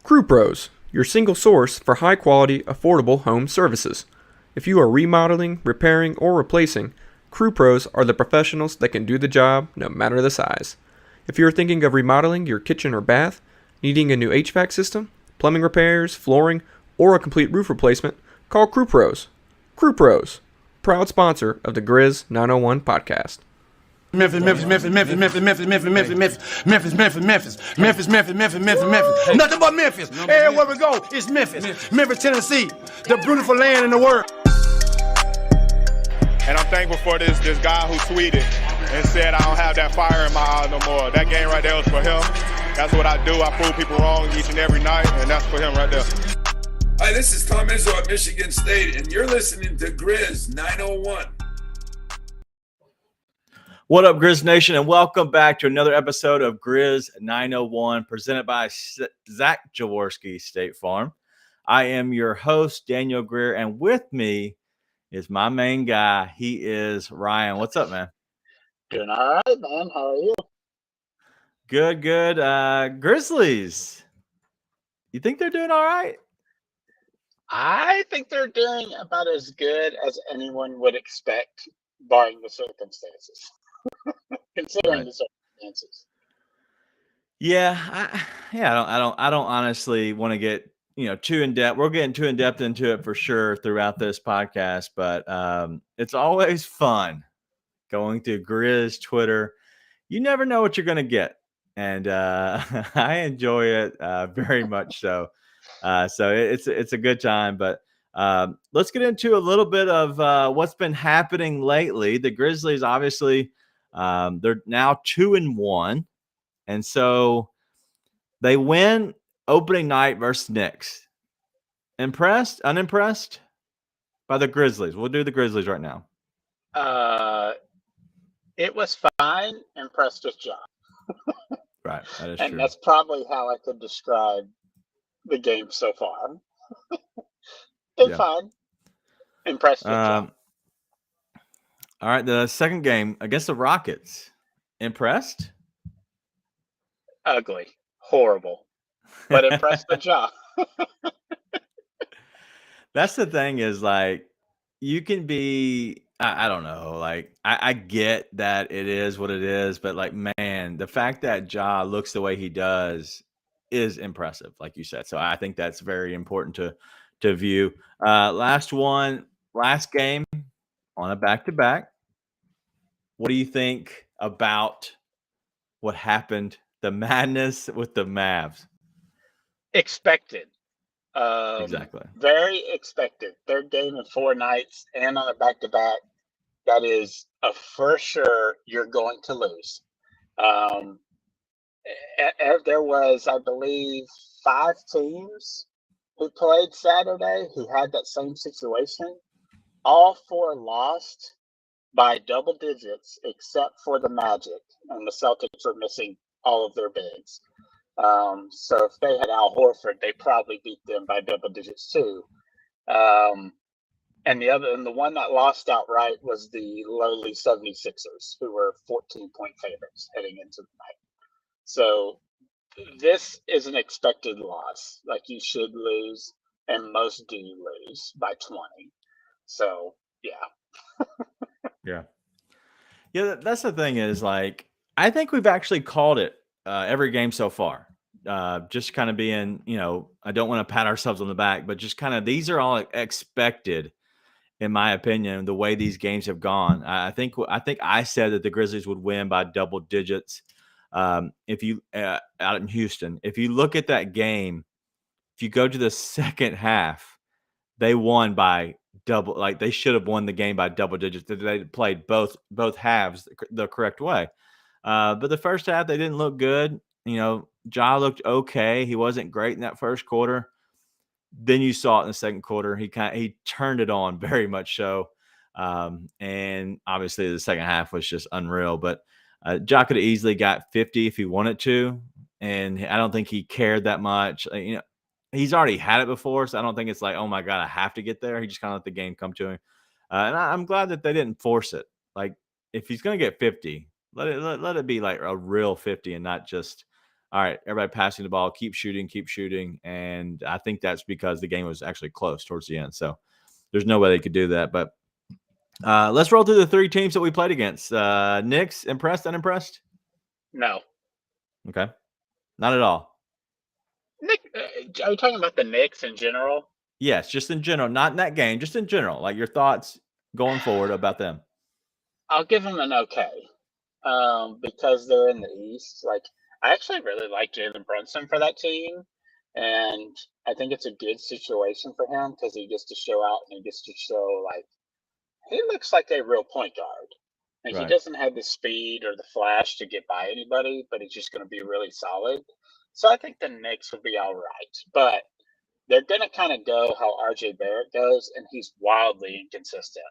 Crew Pros, your single source for high quality, affordable home services. If you are remodeling, repairing, or replacing, Crew Pros are the professionals that can do the job no matter the size. If you are thinking of remodeling your kitchen or bath, needing a new HVAC system, plumbing repairs, flooring, or a complete roof replacement, call Crew Pros. Crew Pros, proud sponsor of the Grizz 901 podcast. Memphis. Nothing but Memphis. Everywhere we go, it's Memphis. Memphis, Tennessee, the beautiful land in the world. And I'm thankful for this guy who tweeted and said I don't have that fire in my eye no more. That game right there was for him. That's what I do. I prove people wrong each and every night, and that's for him right there. Hi, this is Tom Izzo at Michigan State, and you're listening to Grizz 901. What up, Grizz Nation, and welcome back to another episode of Grizz 901, presented by Zach Jaworski, State Farm. I am your host, Daniel Greer, and with me is my main guy. He is Ryan. What's up, man? Doing all right, man. How are you? Good. Grizzlies. You think they're doing all right? I think they're doing about as good as anyone would expect, barring the circumstances. Considering the circumstances. Yeah, I don't honestly want to get too in depth. We're getting too in depth into it for sure throughout this podcast, but it's always fun going through Grizz Twitter. You never know what you're going to get, and I enjoy it very much so. So it's a good time, but let's get into a little bit of what's been happening lately. The Grizzlies, obviously, they're now 2-1, and so they win opening night versus Knicks. Impressed? Unimpressed by the Grizzlies? We'll do the Grizzlies right now. It was fine. Impressed with Ja. Right, that is and true. That's probably how I could describe the game so far. It's fine. Impressed with Ja. All right, the second game against the Rockets. Impressed? Ugly. Horrible. But impressed with Ja. That's the thing is, like, you can be, I don't know, like, I get that it is what it is, but, like, man, the fact that Ja looks the way he does is impressive, like you said. So I think that's very important to view. Last game on a back-to-back. What do you think about what happened, the madness with the Mavs? Expected. Exactly. Very expected. Third game in 4 nights and on a back-to-back. That is a for sure you're going to lose. There was, I believe, 5 teams who played Saturday who had that same situation. All 4 lost by double digits except for the Magic, and the Celtics were missing all of their bigs. So if they had Al Horford, they probably beat them by double digits too. And the one that lost outright was the lowly 76ers, who were 14-point favorites heading into the night. So this is an expected loss. Like, you should lose, and most do lose by 20. So, yeah. Yeah, that's the thing is, like, I think we've actually called it every game so far. Just kind of being, I don't want to pat ourselves on the back, but just kind of these are all expected, in my opinion, the way these games have gone. I think I said that the Grizzlies would win by double digits. If you out in Houston, if you look at that game, if you go to the second half, they won by double. Like, they should have won the game by double digits. They played both halves the correct way. But the first half, they didn't look good. Ja looked okay. He wasn't great in that first quarter. Then you saw it in the second quarter. He turned it on very much so. And obviously the second half was just unreal. But Ja could have easily got 50 if he wanted to. And I don't think he cared that much. He's already had it before, so I don't think it's like, oh my God, I have to get there. He just kind of let the game come to him. And I'm glad that they didn't force it. Like, if he's going to get 50, let it be like a real 50 and not just all right, everybody passing the ball, keep shooting. And I think that's because the game was actually close towards the end. So there's no way they could do that. But let's roll through the three teams that we played against. Knicks, impressed, unimpressed? No. Okay. Not at all. Nick, are you talking about the Knicks in general? Yes, just in general, not in that game, just in general. Like your thoughts going forward about them. I'll give them an okay. Because they're in the East. Like, I actually really like Jalen Brunson for that team, and I think it's a good situation for him because he gets to show out and he gets to show like he looks like a real point guard. And he Right. doesn't have the speed or the flash to get by anybody, but he's just going to be really solid. So I think the Knicks will be all right, but they're going to kind of go how RJ Barrett goes, and he's wildly inconsistent.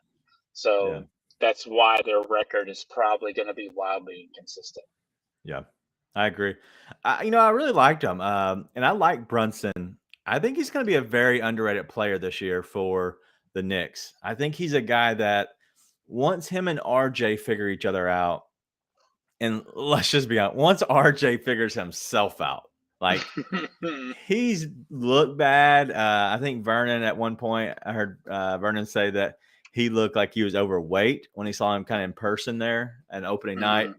So Yeah. that's why their record is probably going to be wildly inconsistent. Yeah, I agree. I really liked him, and I like Brunson. I think he's going to be a very underrated player this year for the Knicks. I think he's a guy that once him and RJ figure each other out, and let's just be honest, once RJ figures himself out, like he's looked bad. I think Vernon at one point, I heard Vernon say that he looked like he was overweight when he saw him kind of in person there at opening night.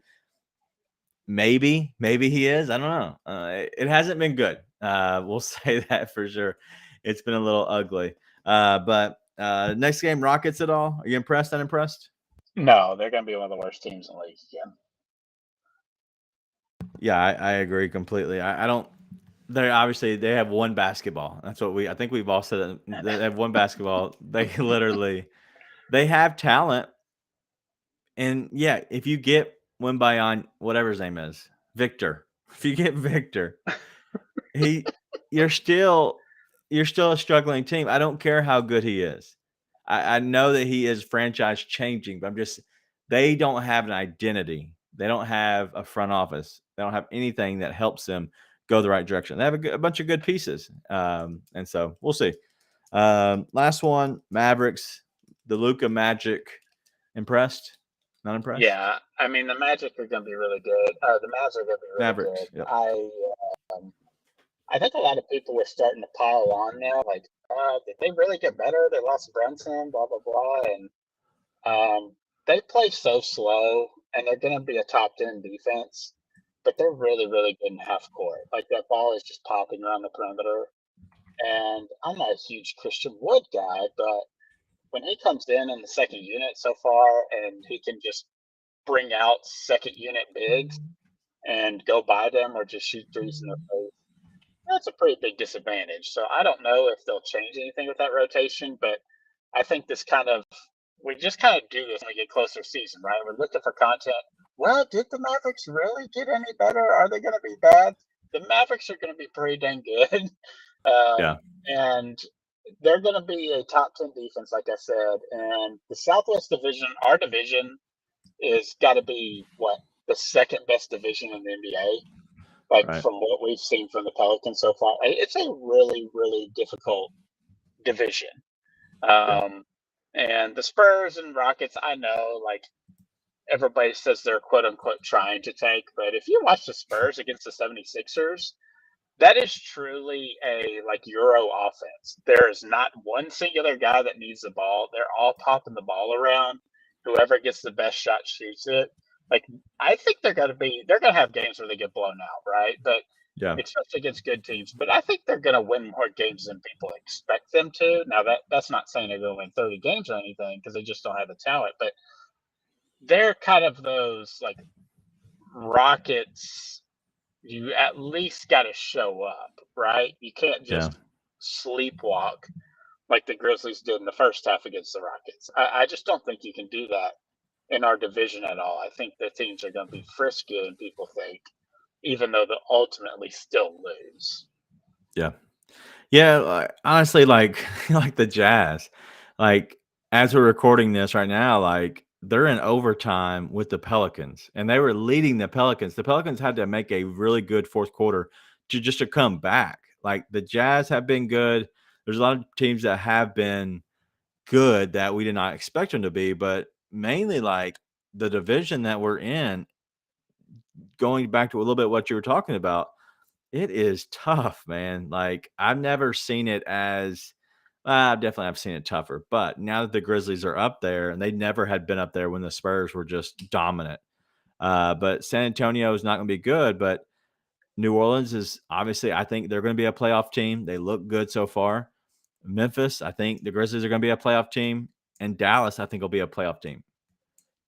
Maybe he is. I don't know. It hasn't been good. We'll say that for sure. It's been a little ugly. But next game, Rockets at all? Are you impressed, unimpressed? No, they're going to be one of the worst teams in the league again. Yeah, I agree completely. I don't. They obviously they have one basketball. That's what I think we've all said. They have one basketball. They they have talent. And yeah, if you get Wimby, whatever his name is, Victor. If you get Victor, you're still a struggling team. I don't care how good he is. I know that he is franchise changing, but they don't have an identity. They don't have a front office. They don't have anything that helps them go the right direction. They have a bunch of good pieces. And so we'll see. Last one, Mavericks, the Luka Magic. Impressed? Not impressed? Yeah, I mean the Magic are going to be really good. The Mavs are going to be really Mavericks, good. yep. I think a lot of people were starting to pile on now, like, did they really get better? They lost Brunson, blah blah blah, and they play so slow, and they're going to be a top 10 defense, but they're really really good in half court. Like that ball is just popping around the perimeter, and I'm not a huge Christian Wood guy, but when he comes in the second unit so far, and he can just bring out second unit bigs and go by them or just shoot threes in their face, that's a pretty big disadvantage. So I don't know if they'll change anything with that rotation, but I think we just kind of do this when we get closer to season, right? We're looking for content. Well, did the Mavericks really get any better? Are they going to be bad? The Mavericks are going to be pretty dang good. Yeah. And they're going to be a top 10 defense, like I said. And the Southwest Division, our division, is got to be the second best division in the NBA. Like Right. from what we've seen from the Pelicans so far, it's a really, really difficult division. And the Spurs and Rockets, I know, like everybody says they're quote unquote trying to tank, but if you watch the Spurs against the 76ers, that is truly a like Euro offense. There is not one singular guy that needs the ball. They're all popping the ball around. Whoever gets the best shot shoots it. Like I think they're gonna have games where they get blown out, right? But Yeah. especially against good teams. But I think they're gonna win more games than people expect them to. Now that's not saying they're gonna win 30 games or anything because they just don't have the talent. But they're kind of those like Rockets. You at least got to show up, right? You can't just sleepwalk like the Grizzlies did in the first half against the Rockets. I just don't think you can do that in our division at all. I think the teams are going to be frisky, and people think, even though they'll ultimately still lose. Yeah. Yeah. Honestly, like the Jazz, like as we're recording this right now, like they're in overtime with the Pelicans, and they were leading the Pelicans. The Pelicans had to make a really good fourth quarter to come back. Like the Jazz have been good. There's a lot of teams that have been good that we did not expect them to be, but mainly like the division that we're in, going back to a little bit what you were talking about, It is tough, man. Like, I've never seen it as definitely I've seen it tougher, but now that the Grizzlies are up there, and they never had been up there when the Spurs were just dominant. But San Antonio is not gonna be good, but New Orleans is obviously, I think they're gonna be a playoff team. They look good so far. Memphis, I think the Grizzlies are gonna be a playoff team, and Dallas, I think, will be a playoff team.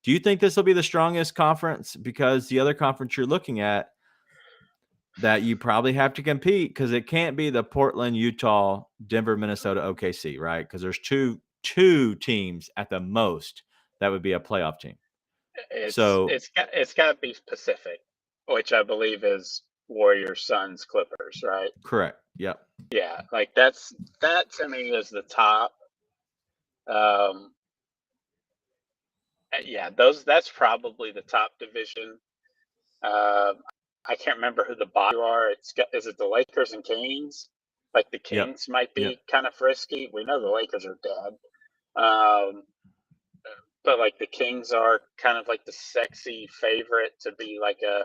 Do you think this will be the strongest conference? Because the other conference you're looking at that you probably have to compete, because it can't be the Portland, Utah, Denver, Minnesota, OKC, right? Because there's two teams at the most that would be a playoff team. It's So it's got it's got to be Pacific, which I believe is Warriors, Suns, Clippers, right? correct. Yep. Yeah, like that to me is the top. Um, yeah, that's probably the top division. Um, I can't remember who the bottom are. Is it the Lakers and Kings? Like the Yep. Kings might Yep. be kind of frisky. We know the Lakers are dead. Um, but like the Kings are kind of like the sexy favorite to be like a,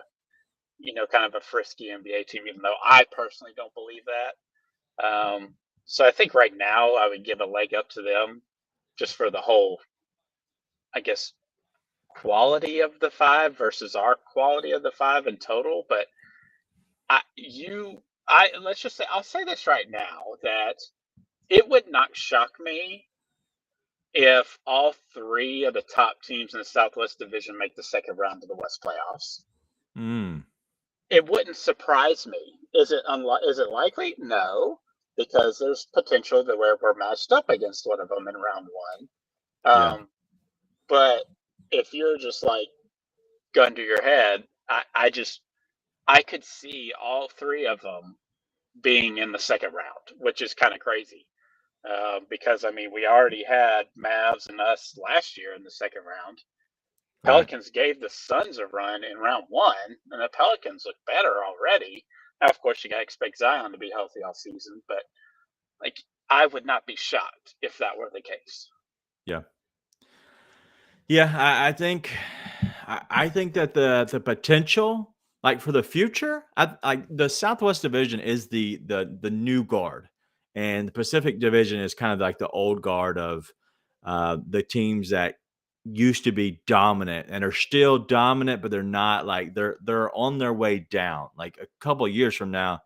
kind of a frisky NBA team, even though I personally don't believe that. So I think right now I would give a leg up to them just for the whole, I guess, quality of the five versus our quality of the five in total. But let's just say, I'll say this right now, that it would not shock me if all three of the top teams in the Southwest Division make the second round of the West playoffs. Mm, It wouldn't surprise me. Is it likely? No, because there's potential that we're matched up against one of them in round one. yeah. But if you're just like gun to your head, I could see all three of them being in the second round, which is kind of crazy. Because I mean, we already had Mavs and us last year in the second round. Right. Pelicans gave the Suns a run in round one, and the Pelicans look better already. Now, of course, you got to expect Zion to be healthy all season, but like, I would not be shocked if that were the case. Yeah. Yeah. I think that the potential, like for the future, the Southwest Division is the new guard, and the Pacific Division is kind of like the old guard of the teams that used to be dominant and are still dominant, but they're not, like, they're on their way down. Like a couple of years from now,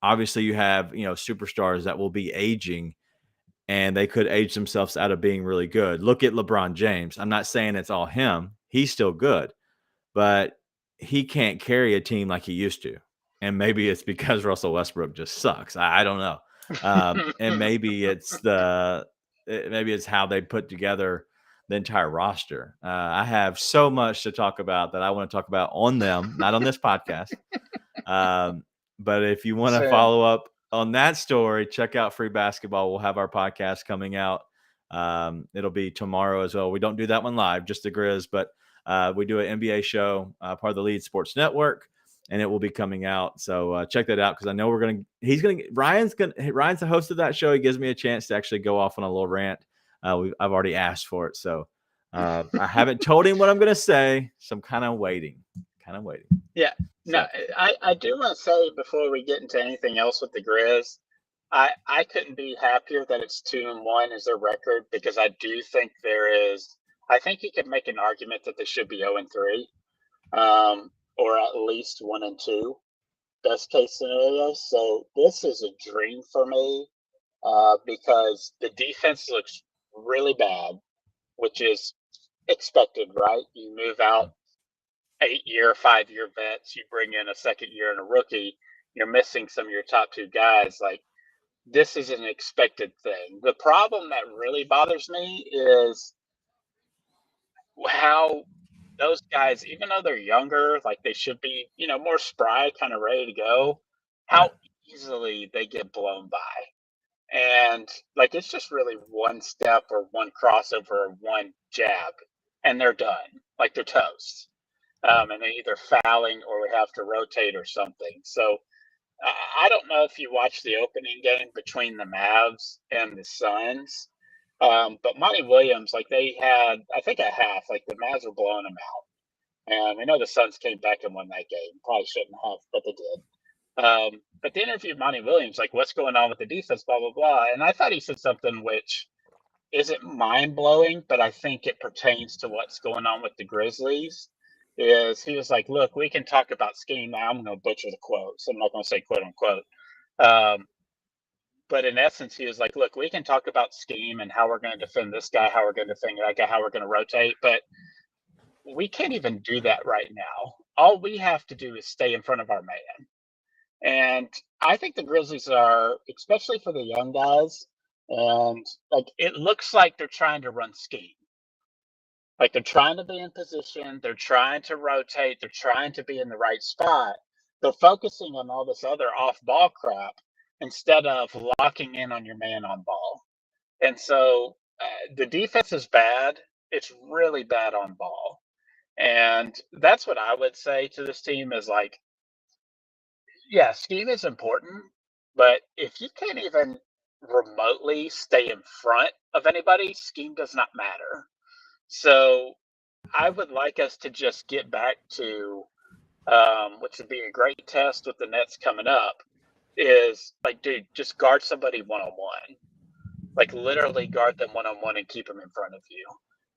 obviously you have, superstars that will be aging, and they could age themselves out of being really good. Look at LeBron James. I'm not saying it's all him. He's still good, but he can't carry a team like he used to. And maybe it's because Russell Westbrook just sucks. I don't know. And maybe it's how they put together the entire roster. I have so much to talk about that I want to talk about on them, not on this podcast. But if you want to So, follow up on that story, check out Free Basketball. We'll have our podcast coming out. It'll be tomorrow as well. We don't do that one live, just the Grizz, but we do an NBA show, part of the Lead Sports Network, and it will be coming out. So check that out, because I know Ryan's the host of that show. He gives me a chance to actually go off on a little rant. I've already asked for it, so I haven't told him what I'm going to say, so I'm kind of waiting. yeah, no, I do want to say before we get into anything else with the Grizz, I couldn't be happier that it's 2-1 as their record, because I do think I think you could make an argument that they should be 0-3, or at least 1-2, best case scenario. So this is a dream for me, because the defense looks really bad, which is expected, right? You move out 8-year, 5-year vets, you bring in a second year and a rookie, you're missing some of your top two guys. Like, this is an expected thing. The problem that really bothers me is how those guys, even though they're younger, like they should be, more spry, kind of ready to go, Yeah. how easily they get blown by. And like, it's just really one step or one crossover or one jab, and they're done. Like, they're toast. And they're either fouling or we have to rotate or something. So I don't know if you watched the opening game between the Mavs and the Suns, but Monty Williams, like, they had, I think, a half, like the Mavs were blowing them out. And we know the Suns came back and won that game. Probably shouldn't have, but they did. But they interviewed Monty Williams, like, what's going on with the defense, blah, blah, blah. And I thought he said something which isn't mind blowing, but I think it pertains to what's going on with the Grizzlies. Is he was like, look, we can talk about scheme. I'm going to butcher the quote, so I'm not going to say quote unquote. But in essence, he was like, look, we can talk about scheme and how we're going to defend this guy, how we're going to defend that guy, how we're going to rotate, but we can't even do that right now. All we have to do is stay in front of our man. And I think the Grizzlies are, especially for the young guys, and like it looks like they're trying to run scheme. Like they're trying to be in position, they're trying to rotate, they're trying to be in the right spot. They're focusing on all this other off ball crap instead of locking in on your man on ball. And so the defense is bad. It's really bad on ball. And that's what I would say to this team is like, yeah, scheme is important, but if you can't even remotely stay in front of anybody, scheme does not matter. So I would like us to just get back to, which would be a great test with the Nets coming up, is like, dude, just guard somebody one on one. Like literally guard them one on one and keep them in front of you.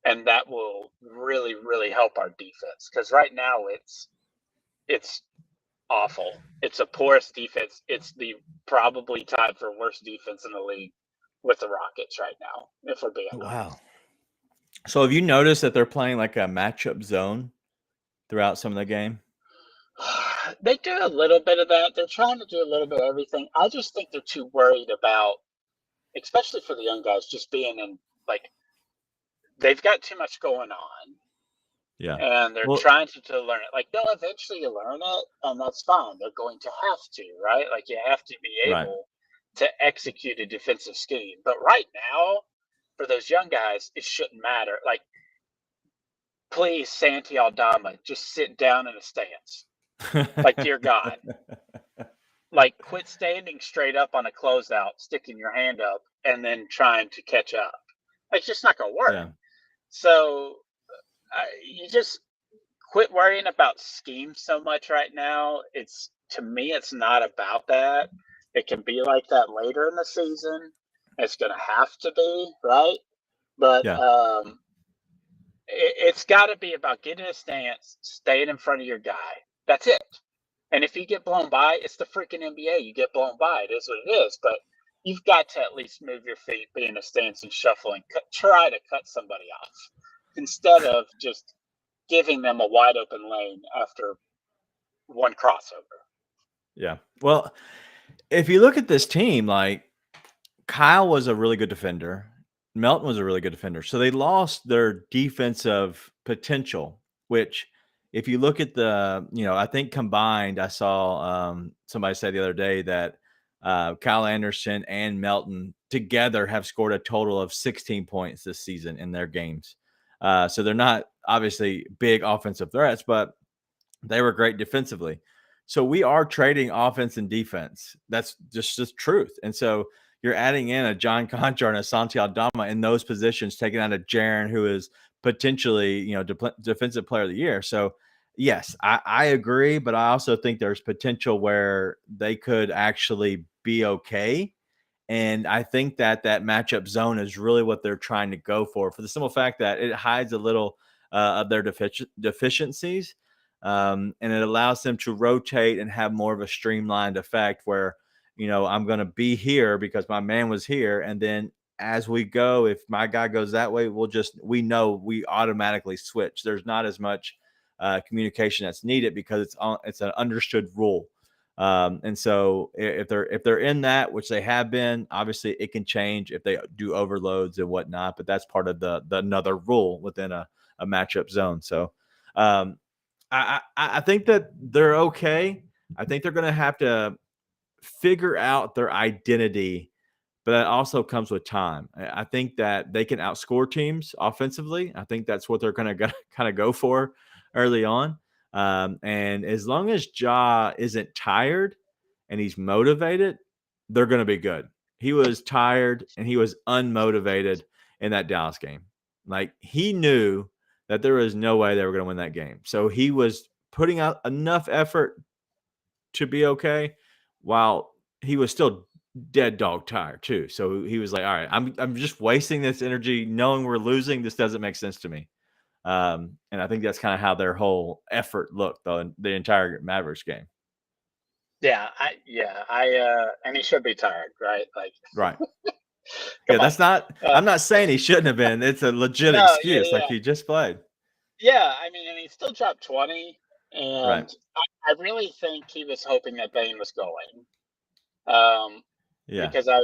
And that will really, really help our defense. Because right now it's awful. It's a porous defense. It's the probably tied for worst defense in the league with the Rockets right now, if we're being honest. Wow. So have you noticed that they're playing like a matchup zone throughout some of the game? They do a little bit of that. They're trying to do a little bit of everything. I just think they're too worried about, especially for the young guys, just being in like they've got too much going on. Yeah. And they're trying to learn it. Like they'll eventually learn it, and that's fine. They're going to have to, right? Like you have to be able to execute a defensive scheme. But right now, for those young guys, it shouldn't matter. Like, please, Santi Aldama, just sit down in a stance. Like, dear God. Like, quit standing straight up on a closeout, sticking your hand up, and then trying to catch up. Like, it's just not going to work. Yeah. So you just quit worrying about scheme so much right now. It's, to me, it's not about that. It can be like that later in the season. It's going to have to be, right? But it's got to be about getting a stance, staying in front of your guy. That's it. And if you get blown by, it's the freaking NBA. You get blown by. It is what it is. But you've got to at least move your feet, be in a stance and shuffle and try to cut somebody off instead of just giving them a wide open lane after one crossover. Yeah. Well, if you look at this team, like Kyle was a really good defender. Melton was a really good defender. So they lost their defensive potential, which if you look at the, I think combined, I saw somebody say the other day that Kyle Anderson and Melton together have scored a total of 16 points this season in their games. So they're not obviously big offensive threats, but they were great defensively. So we are trading offense and defense. That's just the truth. And so you're adding in a John Conchar and a Santi Aldama in those positions, taking out a Jaren, who is potentially, defensive player of the year. So yes, I agree, but I also think there's potential where they could actually be okay. And I think that matchup zone is really what they're trying to go for the simple fact that it hides a little of their deficiencies. And it allows them to rotate and have more of a streamlined effect where, I'm going to be here because my man was here. And then as we go, if my guy goes that way, we automatically switch. There's not as much communication that's needed because it's an understood rule. And so if they're in that, which they have been, obviously it can change if they do overloads and whatnot, but that's part of the another rule within a matchup zone. So I think that they're okay. I think they're going to have to figure out their identity, but that also comes with time. I think that they can outscore teams offensively. I think that's what they're going to kind of go for early on. And as long as Ja isn't tired and he's motivated, they're going to be good. He was tired and he was unmotivated in that Dallas game. Like he knew that there was no way they were going to win that game. So he was putting out enough effort to be okay, while he was still dead dog tired too. So he was like, all right, I'm just wasting this energy knowing we're losing. This doesn't make sense to me. And I think that's kind of how their whole effort looked though, the entire Mavericks game. And he should be tired, right? Like, Right. come That's on. not, I'm not saying he shouldn't have been. It's a legit No, excuse. Like he just played. Yeah, I mean, and he still dropped 20, Right. and I really think he was hoping that Bane was going. Um, Yeah. because I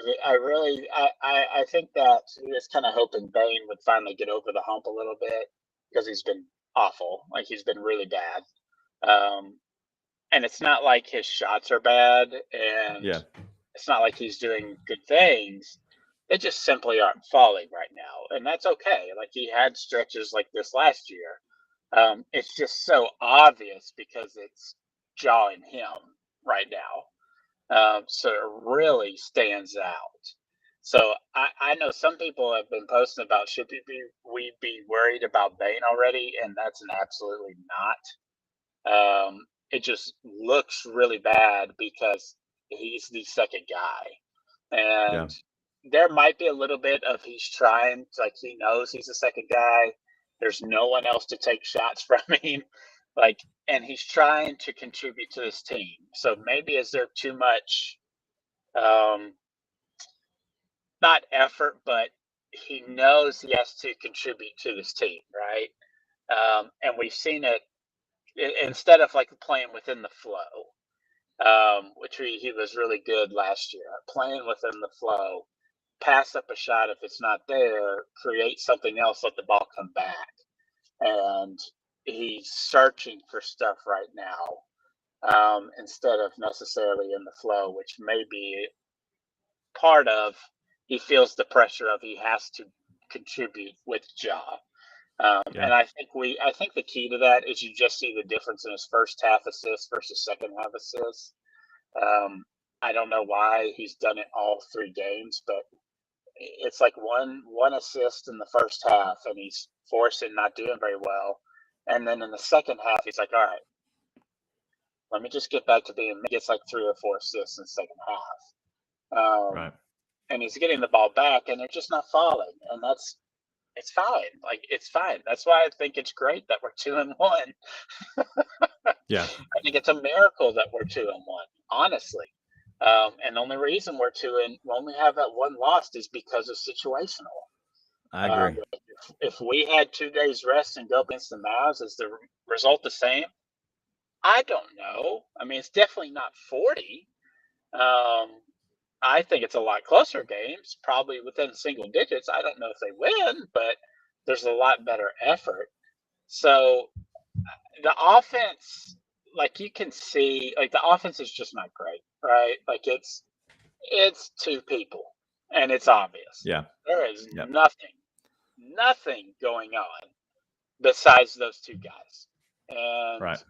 think that he was kind of hoping Bane would finally get over the hump a little bit because he's been awful. Like he's been really bad. And it's not like his shots are bad, and Yeah. it's not like he's doing good things. They just simply aren't falling right now, and that's okay. Like he had stretches like this last year. It's just so obvious because it's jawing him right now. So it really stands out. So I know some people have been posting about should we be worried about Bane already, and that's an absolutely not. It just looks really bad because he's the second guy, Yeah. and there might be a little bit of he's trying, like he knows he's the second guy. There's no one else to take shots from him, like, and he's trying to contribute to this team. So maybe is there too much, not effort, but he knows he has to contribute to this team, right? And we've seen it instead of like playing within the flow, which he was really good last year, playing within the flow, pass up a shot if it's not there, create something else, let the ball come back. And he's searching for stuff right now, instead of necessarily in the flow, which may be part of he feels the pressure of he has to contribute with Ja. And I think the key to that is you just see the difference in his first half assists versus second half assists. I don't know why he's done it all 3 games, but it's like one assist in the first half, and he's forcing not doing very well. And then in the second half, he's like, all right, let me just get back to being. He gets like 3 or 4 assists in the second half. Right. And he's getting the ball back, and they're just not falling, and it's fine. Like it's fine. That's why I think it's great that we're 2-1. Yeah. I think it's a miracle that we're 2-1, honestly. And the only reason we're only have that one loss is because of situational. I agree. If we had 2 days rest and go against the Mavs, is the result the same? I don't know. I mean, it's definitely not 40. I think it's a lot closer games, probably within single digits. I don't know if they win, but there's a lot better effort. So the offense, like you can see, like the offense is just not great, right? Like it's 2 people, and it's obvious. Yeah. There is nothing going on besides those 2 guys. And Right.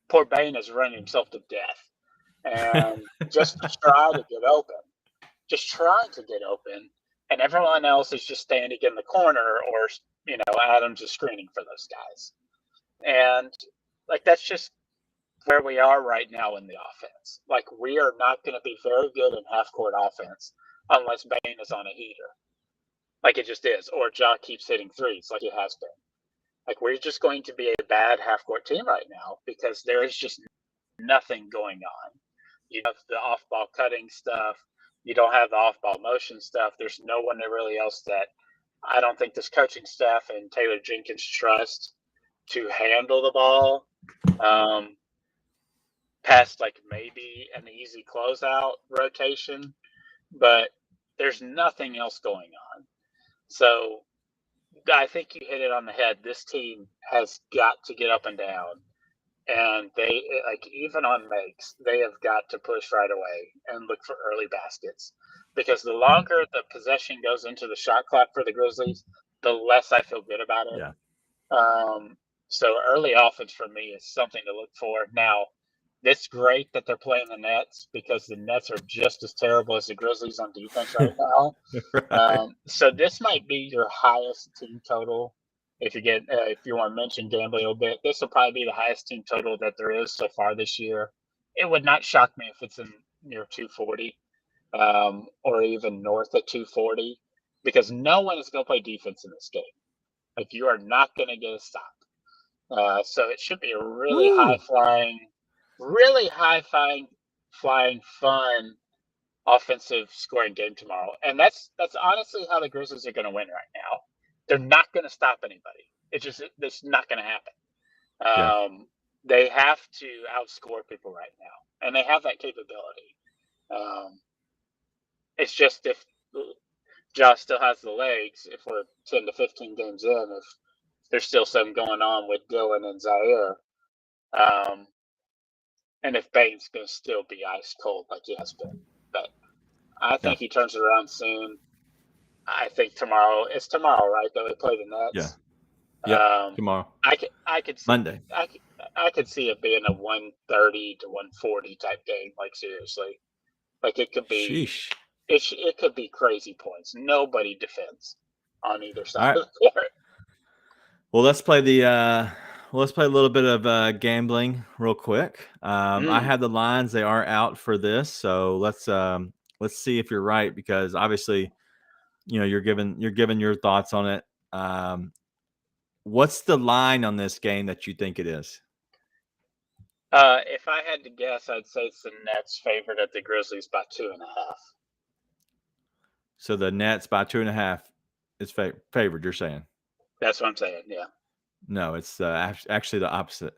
poor Bane is running himself to death. And just to try to get open. Just trying to get open, and everyone else is just standing in the corner, or Adams is screening for those guys. And like that's just where we are right now in the offense. Like we are not going to be very good in half court offense unless Bane is on a heater. Like it just is, or Ja keeps hitting threes like he has been. Like we're just going to be a bad half court team right now because there is just nothing going on. You have the off ball cutting stuff. You don't have the off-ball motion stuff. There's no one really else that I don't think this coaching staff and Taylor Jenkins trust to handle the ball past like maybe an easy closeout rotation, but there's nothing else going on. So I think you hit it on the head. This team has got to get up and down. And they, like, even on makes, they have got to push right away and look for early baskets. Because the longer the possession goes into the shot clock for the Grizzlies, the less I feel good about it. Yeah. So early offense for me is something to look for. Now, it's great that they're playing the Nets because the Nets are just as terrible as the Grizzlies on defense right now. Right. So this might be your highest team total. If you want to mention gambling a little bit, this will probably be the highest team total that there is so far this year. It would not shock me if it's in near 240, or even north of 240, because no one is going to play defense in this game. Like, you are not going to get a stop. So it should be a really flying, fun offensive scoring game tomorrow. And that's honestly how the Grizzlies are going to win right now. They're not going to stop anybody. It's not going to happen. They have to outscore people right now, and they have that capability. It's just if Josh still has the legs, if we're 10 to 15 games in, if there's still something going on with Dylan and Zaire, and if Bane's going to still be ice cold like he has been. But I think he turns it around soon. I think it's tomorrow, right? That we play the Nets. Yeah. Tomorrow. I could see, Monday. I could see it being a 130 to 140 type game. Like, seriously, like it could be. Sheesh. It could be crazy points. Nobody defends on either side of the court. Well, let's play a little bit of gambling real quick. I have the lines; they are out for this, so let's see if you're right, because obviously, you're giving your thoughts on it. What's the line on this game that you think it is? If I had to guess, I'd say it's the Nets favored at the Grizzlies by 2.5. So the Nets by 2.5 is favored. You're saying? That's what I'm saying. Yeah. No, it's actually the opposite.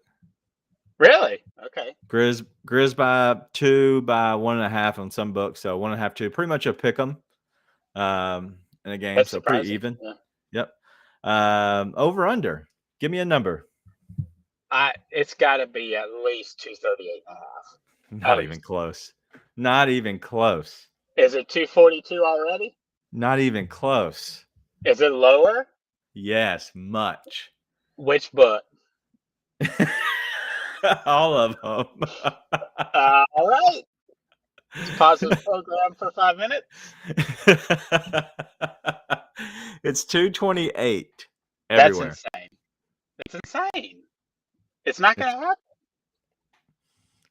Really? Okay. Grizz by 2, by 1.5 on some books. So 1.5, 2, pretty much a pick 'em in a game. That's so surprising. Pretty even. Yeah. Yep. Over under. Give me a number. It's got to be at least 238.5. Not even close. Not even close. Is it 242 already? Not even close. Is it lower? Yes, much. Which book? All of them. All right. Pause the program for 5 minutes. It's 228 everywhere. That's insane. It's insane. It's not going to happen.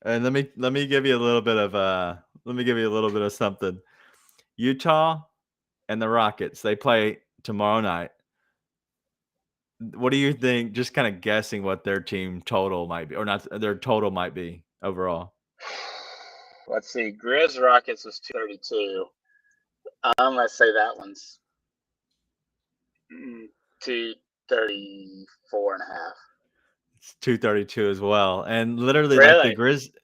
And let me give you a little bit of something. Utah and the Rockets, they play tomorrow night. What do you think? Just kind of guessing what their team total might be, or not, their total might be overall. Let's see. Grizz Rockets was 232. Let's say that one's 234.5. It's 232 as well. And literally, Really? like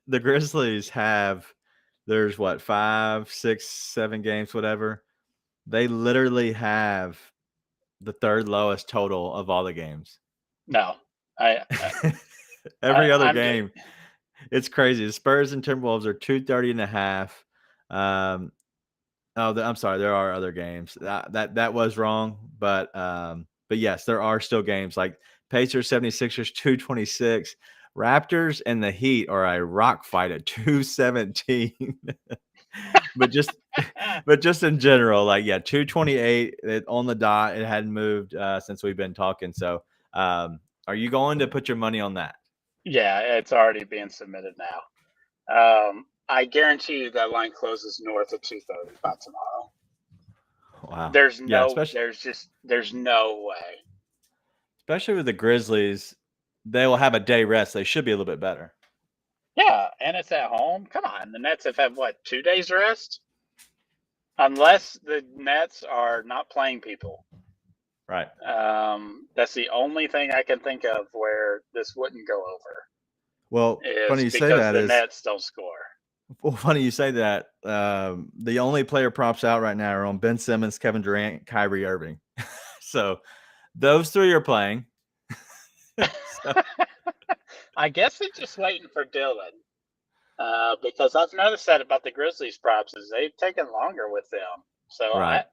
the Grizzlies have, there's what, 5, 6, 7 games, whatever. They literally have the third lowest total of all the games. No, every other game. It's crazy. The Spurs and Timberwolves are 230.5. I'm sorry. There are other games. That was wrong, but yes, there are still games like Pacers, 76ers, 226. Raptors and the Heat are a rock fight at 217. but just in general, 228 on the dot. It hadn't moved since we've been talking. So, are you going to put your money on that? Yeah, it's already being submitted now. I guarantee you that line closes north of 230 by tomorrow. Wow. There's no way. Especially with the Grizzlies, they will have a day rest. They should be a little bit better. Yeah, and it's at home. Come on, the Nets have had 2 days rest? Unless the Nets are not playing people. Right. That's the only thing I can think of where this wouldn't go over. Well, funny you say that, the Nets don't score. Well, funny you say that. The only player props out right now are on Ben Simmons, Kevin Durant, Kyrie Irving. So those three are playing. I guess they're just waiting for Dylan. Because I've noticed that about the Grizzlies props is they've taken longer with them. So right.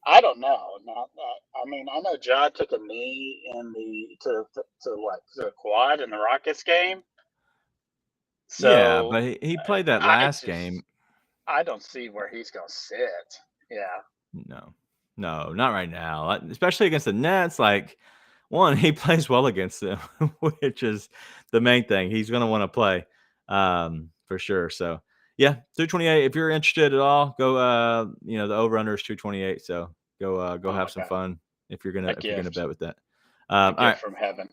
I don't know. I know Ja took a knee in to the quad in the Rockets game. So yeah, but he played that last game. I don't see where he's going to sit. Yeah. No, not right now. Especially against the Nets. One, he plays well against them, which is the main thing. He's going to want to play for sure. So, Yeah, 228. If you're interested at all, go. The over under is 228. So go have some okay. fun if you're A gonna gift. bet with that. A All gift right. from heaven.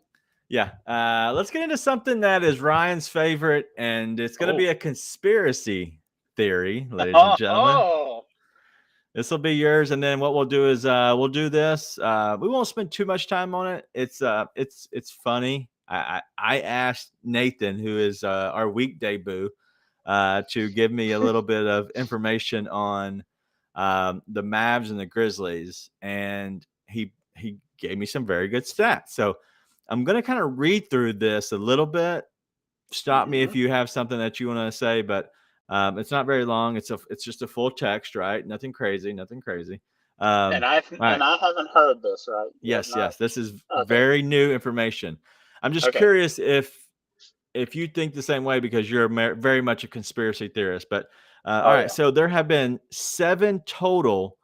Yeah. Let's get into something that is Ryan's favorite, and it's going to be a conspiracy theory, ladies and gentlemen. Oh. This will be yours, and then what we'll do is we'll do this. We won't spend too much time on it. It's funny. I asked Nathan, who is our weekday boo, to give me a little bit of information on the Mavs and the Grizzlies, and he gave me some very good stats. So I'm going to kind of read through this a little bit. Stop me if you have something that you want to say, but it's not very long. It's just a full text, right? Nothing crazy. And All right. I haven't heard this, right? Yes. This is Okay. very new information. I'm just curious if you think the same way, because you're very much a conspiracy theorist. But all right, so there have been 7 total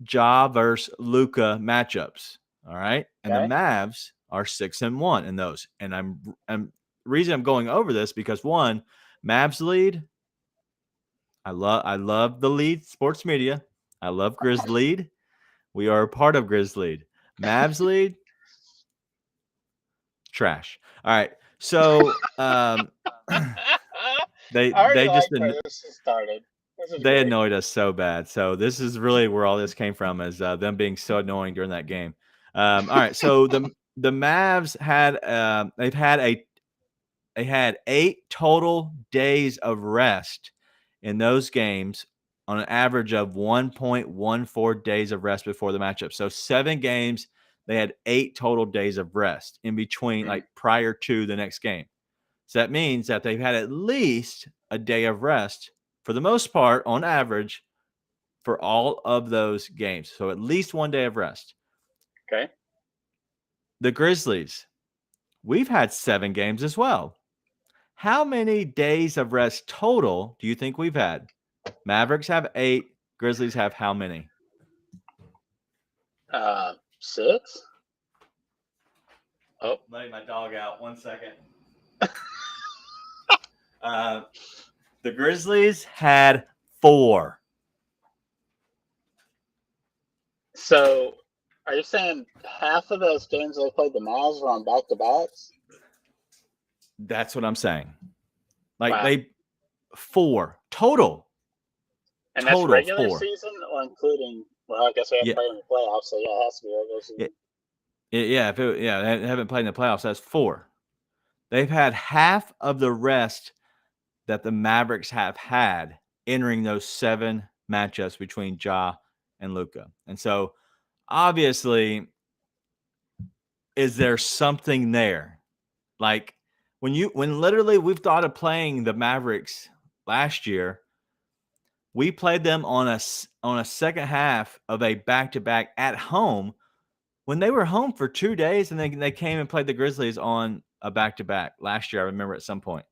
Ja versus Luka matchups. All right, and the Mavs are 6-1 in those. And I'm reason I'm going over this because, one, Mavs lead. I love the lead sports media. I love Grizz lead. We are a part of Grizz lead. Mavs lead. Trash. All right. So they just started. They annoyed us so bad. So this is really where all this came from, is them being so annoying during that game. All right. So the Mavs had they had 8 total days of rest in those games, on an average of 1.14 days of rest before the matchup. So 7 games, they had 8 total days of rest in between, like prior to the next game. So that means that they've had at least a day of rest for the most part, on average, for all of those games. So at least 1 day of rest. Okay. The Grizzlies, we've had 7 games as well. How many days of rest total do you think we've had? Mavericks have 8. Grizzlies have how many? 6. Oh, letting my dog out. 1 second. The Grizzlies had 4. So, are you saying half of those games they played the Mavs were on back-to-backs? That's what I'm saying. Like 4 total. And that's regular season or including? Well, I guess we haven't played in the playoffs, so it has to be regular season. They haven't played in the playoffs. That's 4. They've had half of the rest that the Mavericks have had entering those 7 matchups between Ja and Luka. And so, obviously, is there something there? Like, when literally we've thought of playing the Mavericks last year, we played them on a second half of a back-to-back at home when they were home for 2 days, and they came and played the Grizzlies on a back-to-back last year. I remember at some point.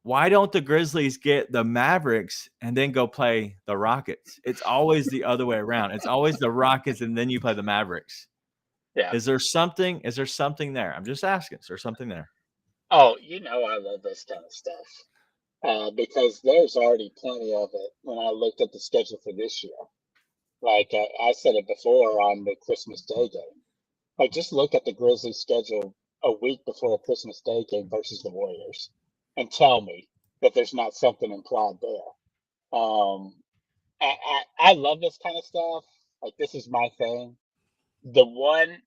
Why don't the Grizzlies get the Mavericks and then go play the Rockets? It's always the other way around. It's always the Rockets and then you play the Mavericks. Yeah. Is there something there? I'm just asking. Is there something there? Oh, I love this kind of stuff. Because there's already plenty of it when I looked at the schedule for this year. Like I said it before on the Christmas Day game. Like, just look at the Grizzlies schedule a week before a Christmas Day game versus the Warriors, and tell me that there's not something implied there. I love this kind of stuff. Like, this is my thing. The one,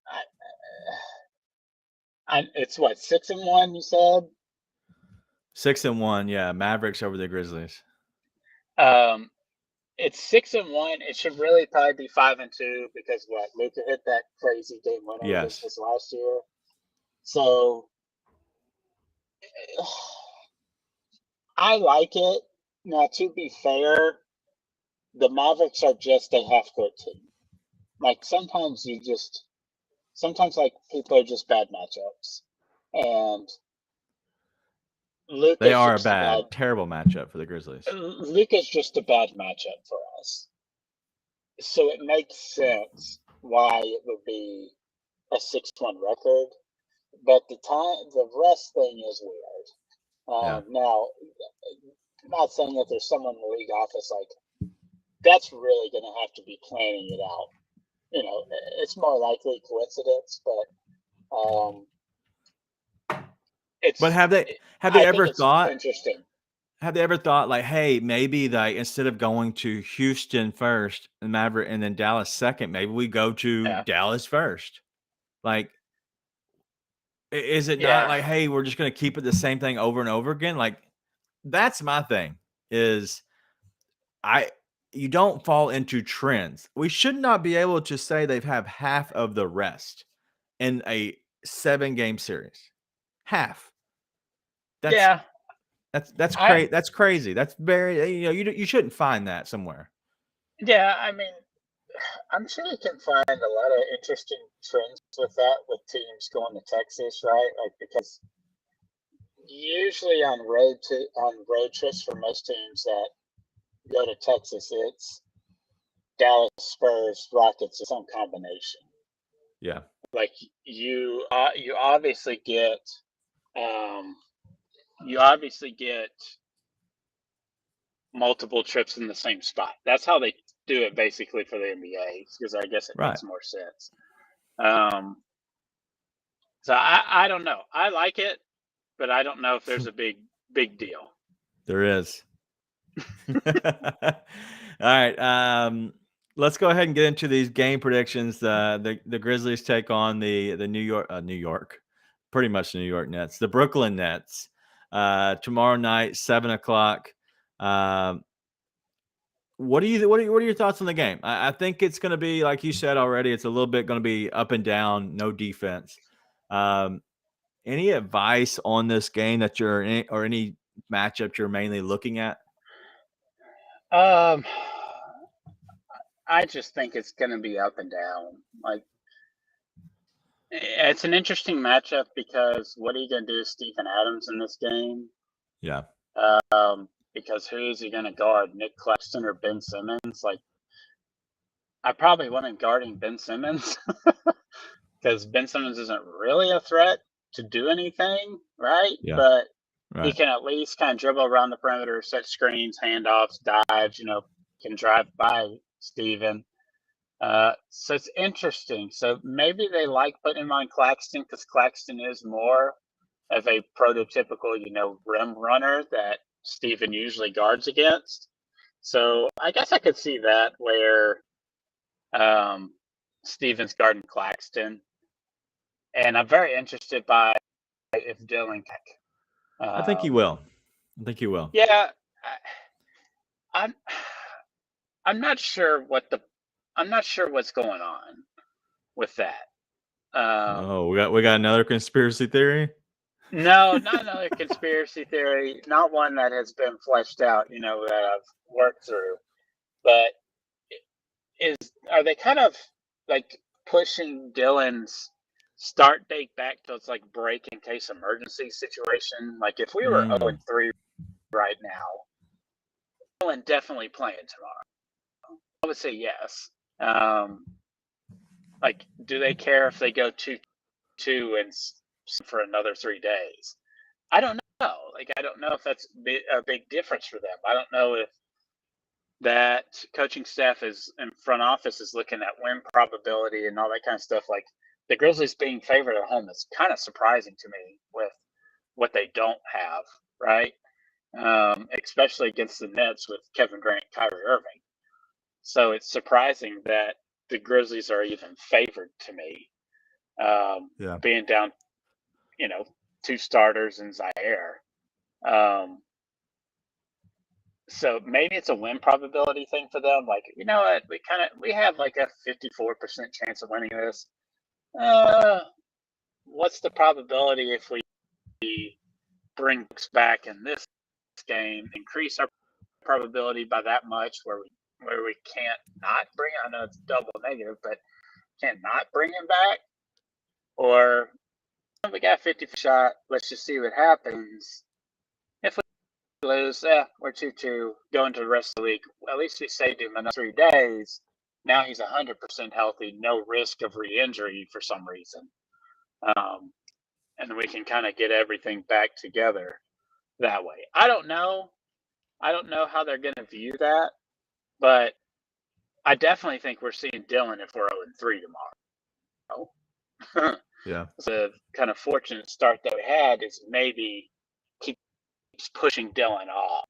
it's what, 6-1? You said 6-1, yeah. Mavericks over the Grizzlies. It's 6-1. It should really probably be 5-2 because Luka hit that crazy game winner this last year. So I like it. Now, to be fair, the Mavericks are just a half-court team. Like, sometimes like people are just bad matchups, and They are a terrible matchup for the Grizzlies. Luka's just a bad matchup for us. So it makes sense why it would be a 6-1 record. But the rest thing is weird. Now, not saying that there's someone in the league office like that's really going to have to be planning it out. It's more likely coincidence, but it's. But have they I think ever it's thought? interesting. Have they ever thought like, hey, maybe like instead of going to Houston first and Maverick and then Dallas second, maybe we go to Yeah. Dallas first? Like, is it not Yeah. like, hey, we're just going to keep it the same thing over and over again? Like, that's my thing. Is you don't fall into trends. We should not be able to say they've have half of the rest in a 7-game series. Half. Yeah. That's crazy. That's crazy. That's very, you shouldn't find that somewhere. Yeah, I mean, I'm sure you can find a lot of interesting trends with that, with teams going to Texas, right? Like, because usually on road trips for most teams that go to Texas, it's Dallas, Spurs, Rockets, or some combination. Yeah. Like you obviously get multiple trips in the same spot. That's how they do it basically for the NBA, because I guess it makes more sense. So I don't know. I like it, but I don't know if there's a big deal. There is. All right. Let's go ahead and get into these game predictions. The Grizzlies take on the New York, pretty much the New York Nets, the Brooklyn Nets, tomorrow night, 7:00. What are your thoughts on the game? I think it's going to be, like you said already, it's a little bit going to be up and down, no defense. Any advice on this game that or any matchup you're mainly looking at? I just think it's going to be up and down. Like, it's an interesting matchup because what are you going to do with Stephen Adams in this game? Yeah. Because who is he going to guard, Nick Claxton or Ben Simmons? Like, I probably want him guarding Ben Simmons because Ben Simmons isn't really a threat to do anything, right? Yeah. But right. He can at least kind of dribble around the perimeter, set screens, handoffs, dives, can drive by Steven. So it's interesting. So maybe they like putting him on Claxton because Claxton is more of a prototypical, rim runner that Steven usually guards against. So I guess I could see that where Steven's guarding Claxton. And I'm very interested by if Dylan can. I think he will. Yeah, I'm not sure what's going on with that. We got another conspiracy theory? No, not another conspiracy theory. Not one that has been fleshed out. That I've worked through. But are they kind of like pushing Dylan's start date back to its like break in case emergency situation? Like if we were 0-3 right now, Dylan definitely playing tomorrow. I would say yes. Like, do they care if they go 2-2 and for another 3 days? I don't know. Like, I don't know if that's a big difference for them. I don't know if that coaching staff is in front office is looking at win probability and all that kind of stuff. Like the Grizzlies being favored at home is kind of surprising to me with what they don't have, right? Especially against the Nets with Kevin Durant, Kyrie Irving. So it's surprising that the Grizzlies are even favored to me, being down, 2 starters and Zaire. So maybe it's a win probability thing for them. Like, you know what, we have like a 54% chance of winning this. What's the probability if we bring Brooks back in this game, increase our probability by that much where we can't not bring, I know it's double negative, but can't not bring him back? Or we got 50 shot, let's just see what happens. If we lose, we're 2-2, going to the rest of the week. At least we saved him another 3 days. Now he's 100% healthy, no risk of re-injury for some reason. And we can kind of get everything back together that way. I don't know. I don't know how they're going to view that, but I definitely think we're seeing Dylan if we're 0-3 tomorrow. Yeah. The kind of fortunate start that we had is maybe keeps pushing Dylan off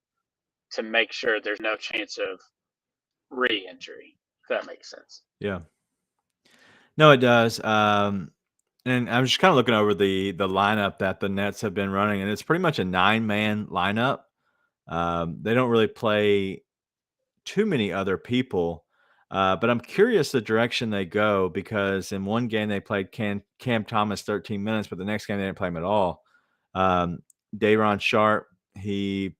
to make sure there's no chance of re-injury, if that makes sense. Yeah. No, it does. And I'm just kind of looking over the lineup that the Nets have been running, and it's pretty much a 9-man lineup. They don't really play too many other people, but I'm curious the direction they go, because in one game they played Cam Thomas 13 minutes, but the next game they didn't play him at all. Day'Ron Sharp, he's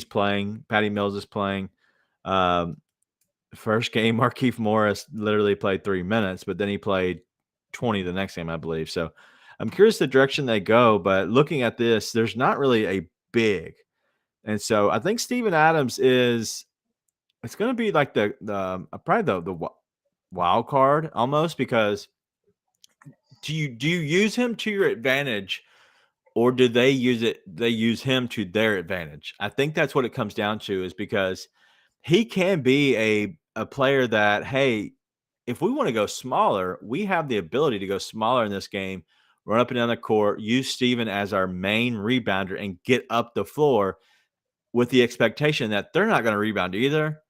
playing. Patty Mills is playing. First game, Markieff Morris literally played 3 minutes, but then he played 20 the next game, I believe. So I'm curious the direction they go, but looking at this, there's not really a big. And so I think Steven Adams it's going to be like the probably the wild card almost, because do you use him to your advantage, or do they use him to their advantage? I think that's what it comes down to, is because he can be a player that, hey, if we want to go smaller, we have the ability to go smaller in this game, run up and down the court, use Steven as our main rebounder, and get up the floor with the expectation that they're not going to rebound either.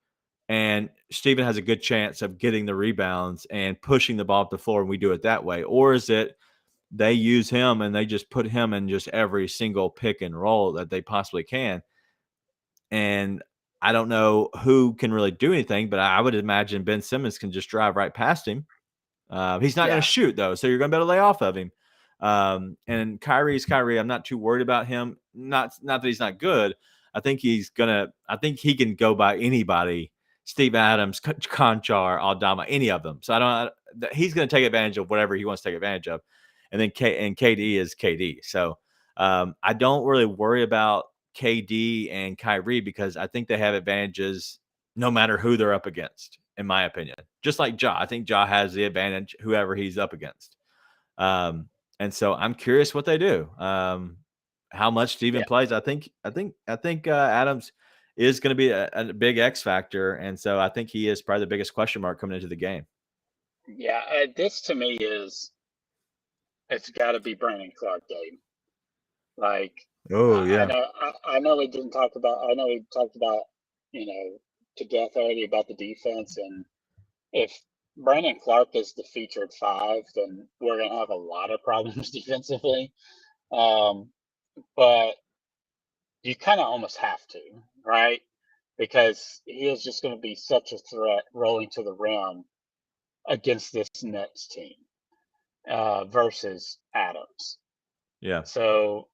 And Steven has a good chance of getting the rebounds and pushing the ball up the floor, and we do it that way. Or is it they use him and they just put him in just every single pick and roll that they possibly can? And I don't know who can really do anything, but I would imagine Ben Simmons can just drive right past him. He's not going to shoot, though, so you're going to be able to lay off of him. And Kyrie's Kyrie. I'm not too worried about him. Not that he's not good. I think he can go by anybody. Steve Adams, Conchar, Aldama, any of them. So he's going to take advantage of whatever he wants to take advantage of. And then KD is KD. So I don't really worry about KD and Kyrie, because I think they have advantages no matter who they're up against, in my opinion. Just like Ja. I think Ja has the advantage whoever he's up against. And so I'm curious what they do. How much Steven plays. I think Adams is going to be a big X factor, and so I think he is probably the biggest question mark coming into the game. Yeah, this to me it's got to be Brandon Clark game. Like, I know we didn't talk about. I know we talked about to death already about the defense, and if Brandon Clark is the featured 5, then we're going to have a lot of problems defensively. But you kind of almost have to, right? Because he is just going to be such a threat rolling to the rim against this Nets team versus Adams. Yeah. So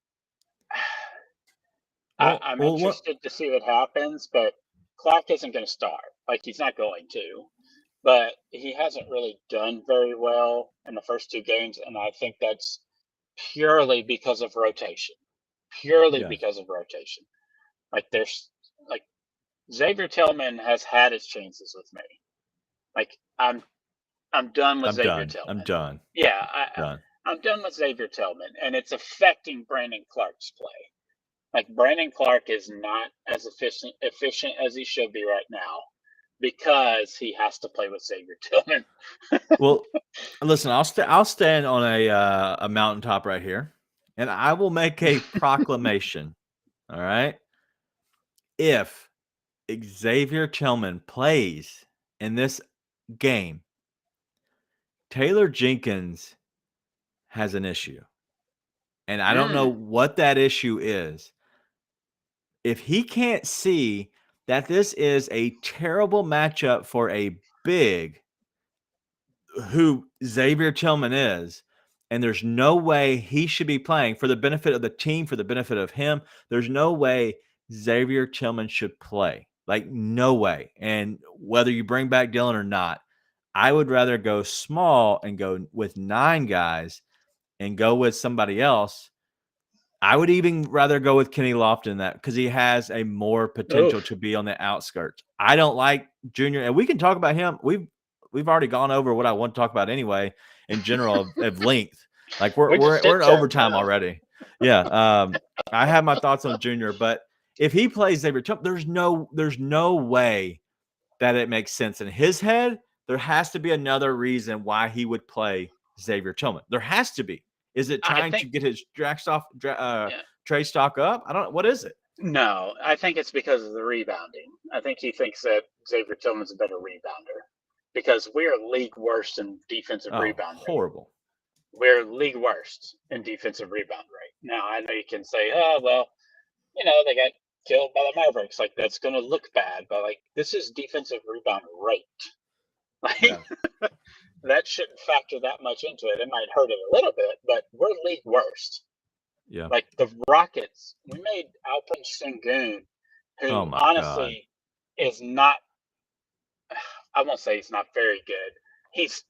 I'm interested to see what happens, but Clark isn't going to start. Like, he's not going to. But he hasn't really done very well in the first 2 games, and I think that's purely because of rotation. Because of rotation. Like, Xavier Tillman has had his chances with me. Like, I'm done with Xavier Tillman. I'm done. Yeah, I'm done with Xavier Tillman, and it's affecting Brandon Clark's play. Like, Brandon Clark is not as efficient as he should be right now, because he has to play with Xavier Tillman. Well, listen, I'll stand on a mountaintop right here, and I will make a proclamation. All right, if Xavier Tillman plays in this game, Taylor Jenkins has an issue, and I don't know what that issue is. If he can't see that this is a terrible matchup for a big who Xavier Tillman is, and there's no way he should be playing for the benefit of the team, for the benefit of him, there's no way Xavier Tillman should play. Like, no way. And whether you bring back Dylan or not, I would rather go small and go with 9 guys and go with somebody else. I would even rather go with Kenny Lofton because he has a more potential to be on the outskirts. I don't like Junior, and we can talk about him. We've already gone over what I want to talk about anyway in general of length. Like we're in overtime already. Yeah. I have my thoughts on Junior, but If he plays Xavier Tillman, there's no way that it makes sense in his head. There has to be another reason why he would play Xavier Tillman. There has to be. Is it I trying to think get his yeah, trade stock up? I don't. What is it? no, I think it's because of the rebounding. I think he thinks that Xavier Tillman's a better rebounder because we're league worst in defensive Oh, rebound rate. horrible. We're league worst in defensive rebound rate. Now I know you can say, oh well, they got killed by the Mavericks. Like that's going to look bad, but like this is defensive rebound rate. Like Yeah. that shouldn't factor that much into it. It might hurt it a little bit, but we're league worst. Yeah. Like the Rockets, we made Alperen Sengun, Oh who my God. honestly is not. I won't say he's not very good. He's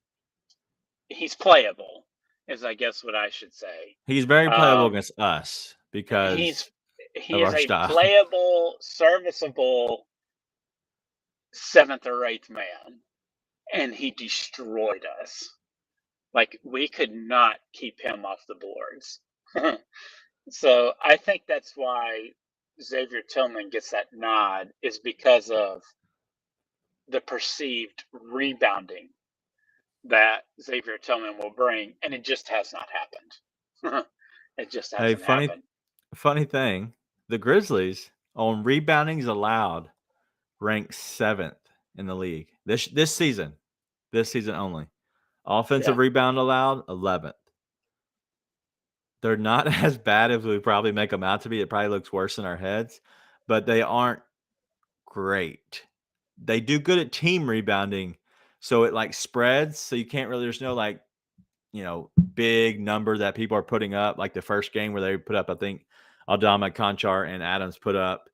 playable, is I guess what I should say. He's very playable Um, against us because he of is our a style. playable, serviceable seventh or eighth man, and he destroyed us. Like we could not keep him off the boards. So I think that's why Xavier Tillman gets that nod is because of the perceived rebounding that Xavier Tillman will bring, and it just has not happened. It just Hey, hasn't funny happened. funny thing, the Grizzlies on reboundings allowed ranked 7th in the league this season. This season only. Yeah. Offensive rebound allowed 11th. They're not as bad as we probably make them out to be. It probably looks worse in our heads, but they aren't great. They do good at team rebounding, so it like spreads. So you can't really. There's no like big number that people are putting up. Like the first game where they put up, I think Aldama, Conchar, and Adams put up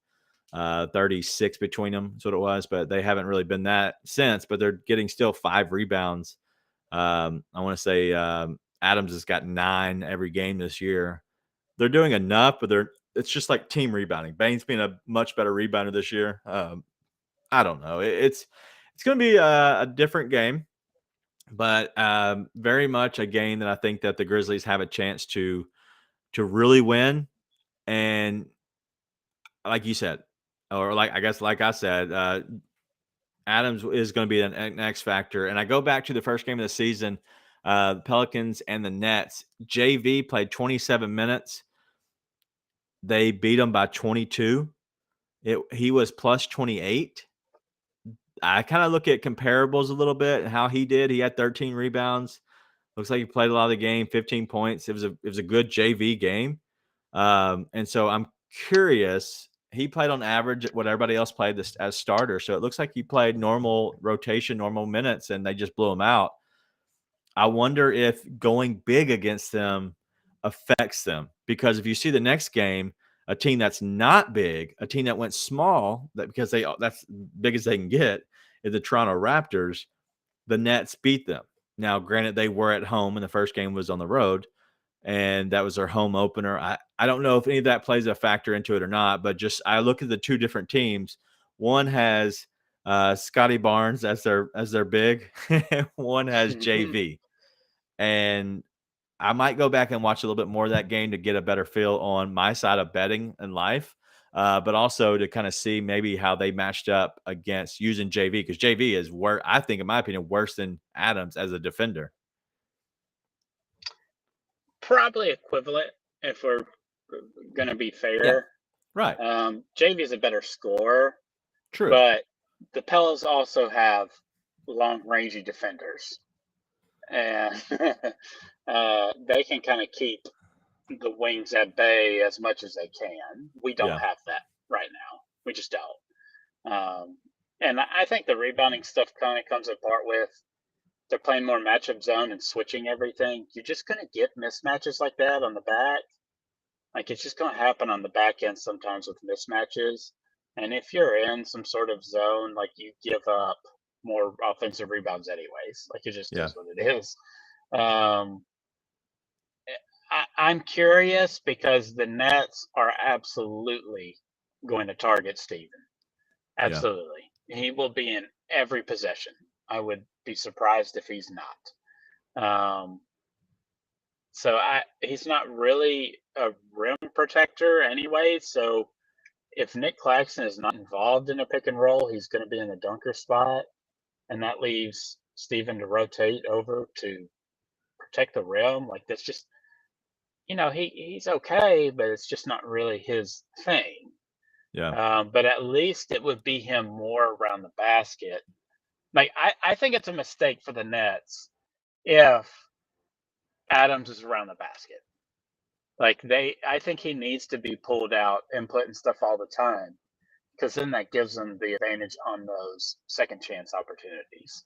36 between them. That's what it was, but they haven't really been that since. But they're getting still 5 rebounds. I want to say Adams has got 9 every game this year. They're doing enough, but it's just like team rebounding. Bane's being a much better rebounder this year. I don't know. It's going to be a different game, but very much a game that I think that the Grizzlies have a chance to really win. And like you said, or like I guess like I said, Adams is going to be an X factor. And I go back to the first game of the season, the Pelicans and the Nets. JV played 27 minutes. They beat him by 22. He was plus 28. I kind of look at comparables a little bit and how he did. He had 13 rebounds. Looks like he played a lot of the game, 15 points. It was a good JV game. And so I'm curious. He played on average what everybody else played this as starter. So it looks like he played normal rotation, normal minutes, and they just blew him out. I wonder if going big against them affects them, because if you see the next game, a team that's not big, a team that went small, that's big as they can get, is the Toronto Raptors. The Nets beat them. Now, granted, they were at home, and the first game was on the road, and that was their home opener. I don't know if any of that plays a factor into it or not, but just I look at the two different teams. One has Scotty Barnes as their big, one has JV, and I might go back and watch a little bit more of that game to get a better feel on my side of betting in life, but also to kind of see maybe how they matched up against using JV, because JV is I think, in my opinion, worse than Adams as a defender. Probably equivalent if we're going to be fair. Yeah, right. JV is a better scorer. True. But the Pels also have long-rangey defenders. And they can kind of keep the wings at bay as much as they can. We don't have that right now. We just don't. And I think the rebounding stuff kind of comes apart with they're playing more matchup zone and switching everything. You're just going to get mismatches like that on the back. Like it's just going to happen on the back end sometimes with mismatches. And if you're in some sort of zone, like you give up more offensive rebounds anyways. Like it just is what it is. I'm curious because the Nets are absolutely going to target Steven. Absolutely. Yeah. He will be in every possession. I would be surprised if he's not. So he's not really a rim protector anyway. So if Nick Claxton is not involved in a pick and roll, he's going to be in the dunker spot, and that leaves Steven to rotate over to protect the rim. Like that's just, he's okay, but it's just not really his thing. Yeah. But at least it would be him more around the basket. Like I think it's a mistake for the Nets if Adams is around the basket. Like I think he needs to be pulled out and put in stuff all the time, because then that gives them the advantage on those second chance opportunities.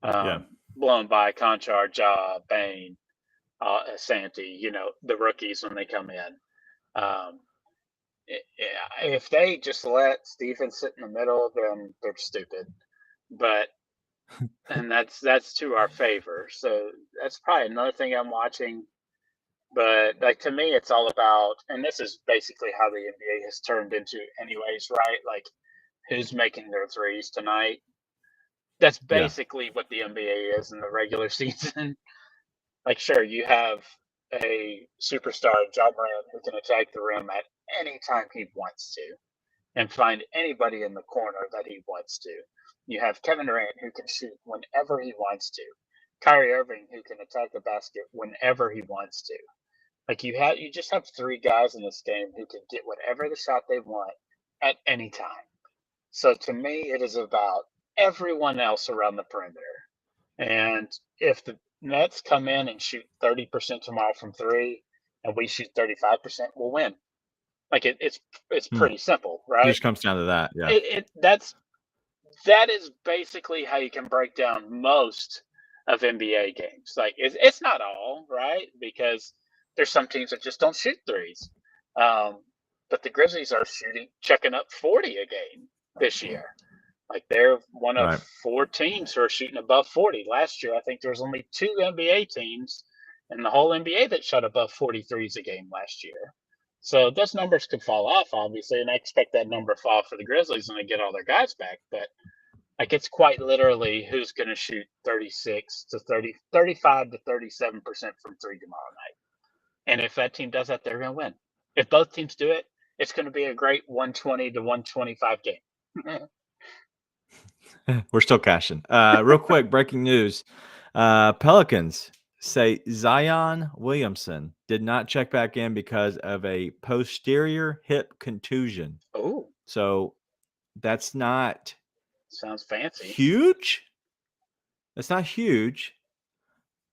Yeah. Blown by Conchar, Ja, Bain, Santi, the rookies when they come in. If they just let Stephen sit in the middle, then they're stupid. But and that's to our favor. So that's probably another thing I'm watching. But like to me, it's all about, and this is basically how the NBA has turned into, anyways, right? Like who's making their threes tonight. That's Yeah. basically what the NBA is in the regular season. Like, sure, you have a superstar, Ja Morant, who can attack the rim at any time he wants to and find anybody in the corner that he wants to. You have Kevin Durant, who can shoot whenever he wants to. Kyrie Irving, who can attack the basket whenever he wants to. Like you just have three guys in this game who can get whatever the shot they want at any time. So to me, it is about everyone else around the perimeter. And if the Nets come in and shoot 30% tomorrow from three, and we shoot 35%, we'll win. Like it's pretty simple, It right? just comes down to that. Yeah. That is basically how you can break down most of NBA games. Like it's not all, right? Because there's some teams that just don't shoot threes. But the Grizzlies are checking up 40 a game this year. Like they're one of Right. 4 teams who are shooting above 40. Last year, I think there was only 2 NBA teams in the whole NBA that shot above 43s a game last year. So those numbers could fall off, obviously, and I expect that number to fall for the Grizzlies when they get all their guys back. But like it's quite literally who's going to shoot 35 to 37% from three tomorrow night. And if that team does that, they're going to win. If both teams do it, it's going to be a great 120 to 125 game. We're still cashing. Real quick, breaking news. Pelicans say Zion Williamson did not check back in because of a posterior hip contusion. Oh, So that's not sounds fancy. huge. It's not huge,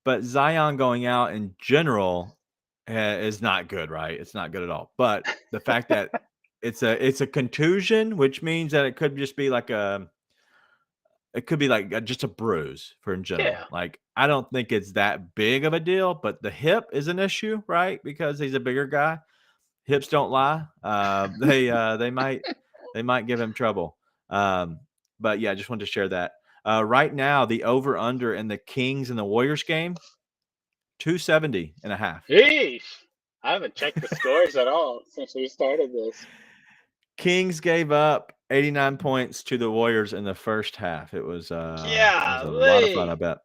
but Zion going out in general is not good, right? It's not good at all. But the fact that it's a contusion, which means that it could just be like just a bruise for in general. Yeah. Like I don't think it's that big of a deal, but the hip is an issue, right? Because he's a bigger guy. Hips don't lie. They might give him trouble. But yeah, I just wanted to share that. Right now, the over under in the Kings and the Warriors game, 270.5. Jeez. I haven't checked the scores at all since we started this. Kings gave up 89 points to the Warriors in the first half. It was a lot of fun, I bet.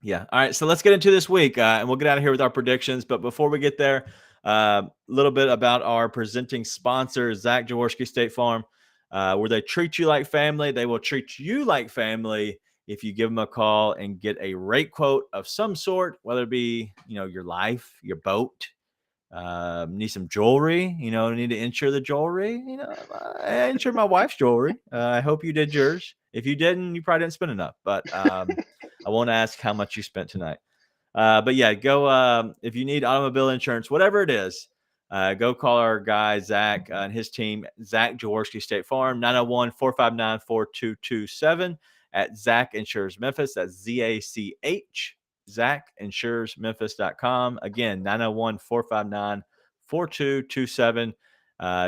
Yeah. All right. So let's get into this week, and we'll get out of here with our predictions. But before we get there, a little bit about our presenting sponsor, Zach Jaworski State Farm, where they treat you like family. They will treat you like family if you give them a call and get a rate quote of some sort, whether it be, your life, your boat, need some jewelry, need to insure the jewelry. I insured my wife's jewelry. I hope you did yours. If you didn't, you probably didn't spend enough, but I won't ask how much you spent tonight. But yeah, go if you need automobile insurance, whatever it is, go call our guy, Zach, and his team, Zach Jaworski State Farm, 901-459-4227 at Zach Insures Memphis. That's ZACH. ZachInsuresMemphis.com. Again, 901-459-4227.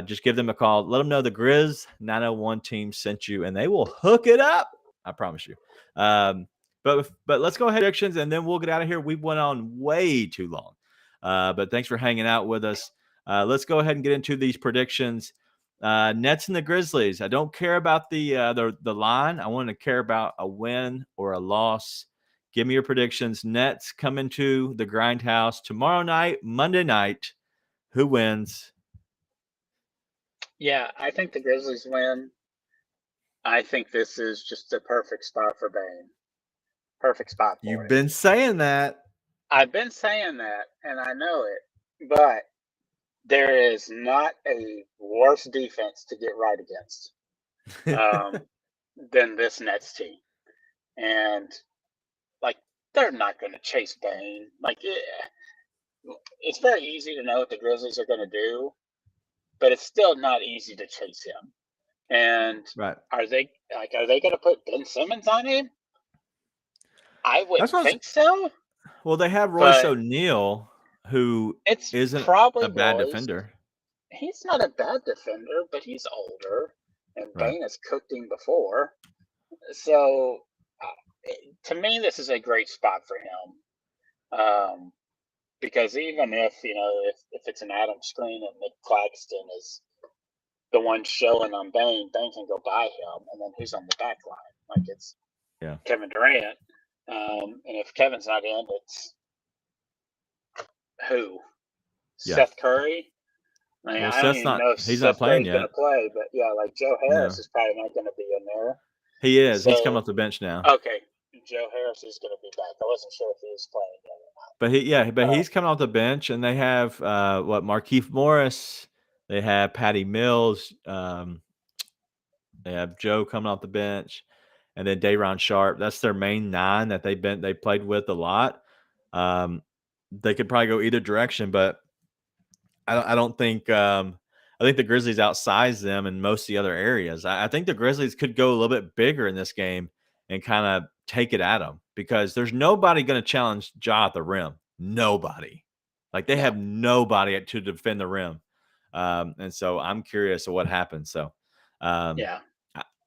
Just give them a call. Let them know the Grizz 901 team sent you, and they will hook it up. I promise you. But let's go ahead predictions, and then we'll get out of here. We went on way too long. But thanks for hanging out with us. Let's go ahead and get into these predictions. Nets and the Grizzlies. I don't care about the line. I want to care about a win or a loss. Give me your predictions. Nets come into the Grindhouse tomorrow night, Monday night. Who wins? Yeah, I think the Grizzlies win. I think this is just a perfect spot for Bane. Perfect spot for You've him. been saying that. I've been saying that, and I know it, but there is not a worse defense to get right against um, than this Nets team. And, like, they're not going to chase Bane. Like, it's very easy to know what the Grizzlies are going to do, but it's still not easy to chase him. And Right. are they going to put Ben Simmons on him? I That's wouldn't what think so, well, they have Royce but O'Neal, who it's isn't probably a bad Royce. defender. He's not a bad defender, but he's older, and Right. Bane has cooked him before. So, to me, this is a great spot for him. Because even if if it's an Adam screen and Nick Claxton is the one showing on Bane, Bane can go by him, and then who's on the back line? Like it's Yeah. Kevin Durant, and if Kevin's not in, it's who? Yeah. Seth Curry. I Well, I don't even know if he's not Seth playing Curry's going to yet. play, but yeah, like Joe Harris No. is probably not going to be in there. He is. He's coming So off the bench now. okay, Joe Harris is going to be back. I wasn't sure if he was playing yet or not. But he's coming off the bench, and they have Markieff Morris, they have Patty Mills, they have Joe coming off the bench, and then Day'Ron Sharp. That's their main 9 that they played with a lot. They could probably go either direction, but I don't think I think the Grizzlies outsize them in most of the other areas. I think the Grizzlies could go a little bit bigger in this game and kind of take it at them because there's nobody going to challenge Ja at the rim. Nobody. Like they have nobody to defend the rim. And so I'm curious of what happens. So Yeah,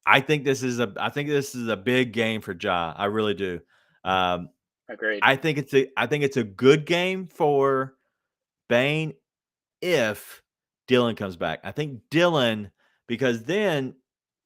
I think this is a big game for Ja. I really do. agreed. I think it's a good game for Bane if Dylan comes back. I think Dylan, because then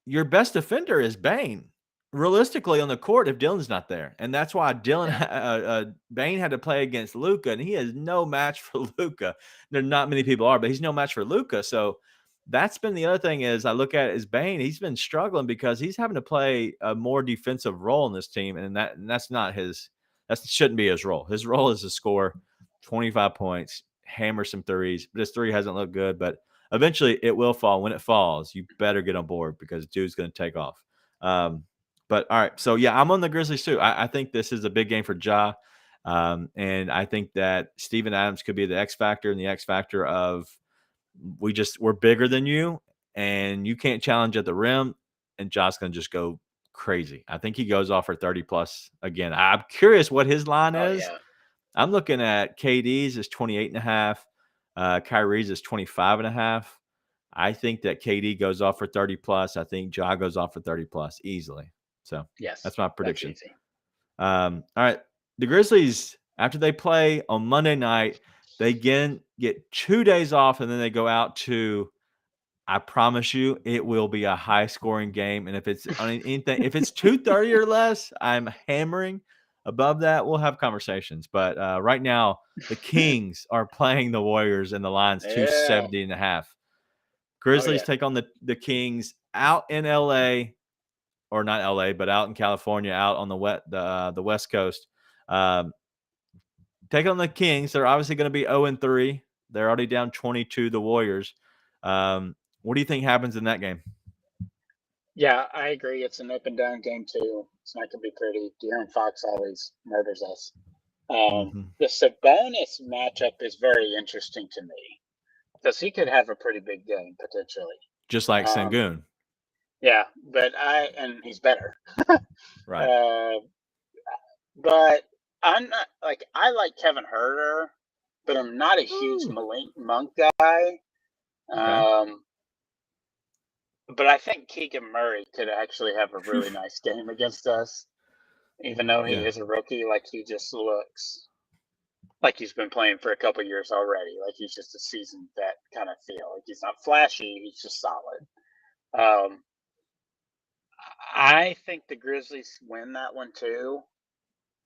your best defender is Bane. Realistically, on the court, if Dylan's not there, and that's why Bane had to play against Luka, and he is no match for Luka. There not many people are, but he's no match for Luka. So that's been the other thing is I look at it as Bane. He's been struggling because he's having to play a more defensive role in this team, and that's not his. That shouldn't be his role. His role is to score 25 points, hammer some threes. This 3 hasn't looked good, but eventually it will fall. When it falls, you better get on board because dude's going to take off. But all right, so yeah, I'm on the Grizzlies too. I think this is a big game for Ja, and I think that Steven Adams could be the X factor, and the X factor of we're bigger than you, and you can't challenge at the rim, and Ja's going to just go crazy. I think he goes off for 30 plus again. I'm curious what his line Oh is. yeah. I'm looking at KD's is 28.5. Kyrie's is 25.5. I think that KD goes off for 30 plus. I think Ja goes off for 30 plus easily. So Yes, that's my prediction. That's easy. All right. The Grizzlies, after they play on Monday night, they again get 2 days off and then they go out to, I promise you, it will be a high scoring game. And if it's on anything, if it's 2:30 or less, I'm hammering. Above that, we'll have conversations. But right now, the Kings are playing the Warriors and the line's Yeah. 270.5. Grizzlies yeah. take on the Kings out in LA, or not LA, but out in California, out on the West Coast. Take on the Kings. They're obviously going to be 0-3. They're already down 22 the Warriors. What do you think happens in that game? Yeah, I agree. It's an up and down game too. It's not going to be pretty. De'Aaron Fox always murders us. The Sabonis matchup is very interesting to me because he could have a pretty big game potentially. Just like Sengun. Yeah, but and he's better. Right. But I'm not I like Kevin Herter, but I'm not a huge Malik Monk guy. Okay. But I think Keegan Murray could actually have a really nice game against us, even though he is a rookie. Like he just looks like he's been playing for a couple years already. Like he's just a seasoned vet kind of feel. Like he's not flashy, he's just solid. I think the Grizzlies win that one too.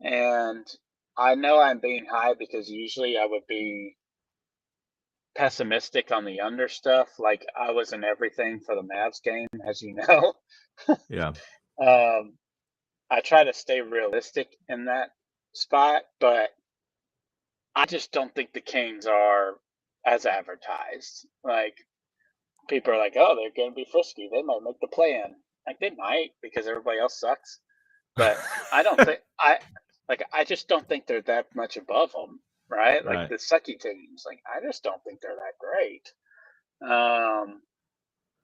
And I know I'm being high because usually I would be pessimistic on the under stuff. Like I was in everything for the Mavs game, as you know. Yeah. I try to stay realistic in that spot, but I just don't think the Kings are as advertised. Like people are like, oh, they're going to be frisky. They might make the play-in. Like they might because everybody else sucks. But I don't think I just don't think they're that much above them, right? Like Right. the sucky teams. Like I just don't think they're that great.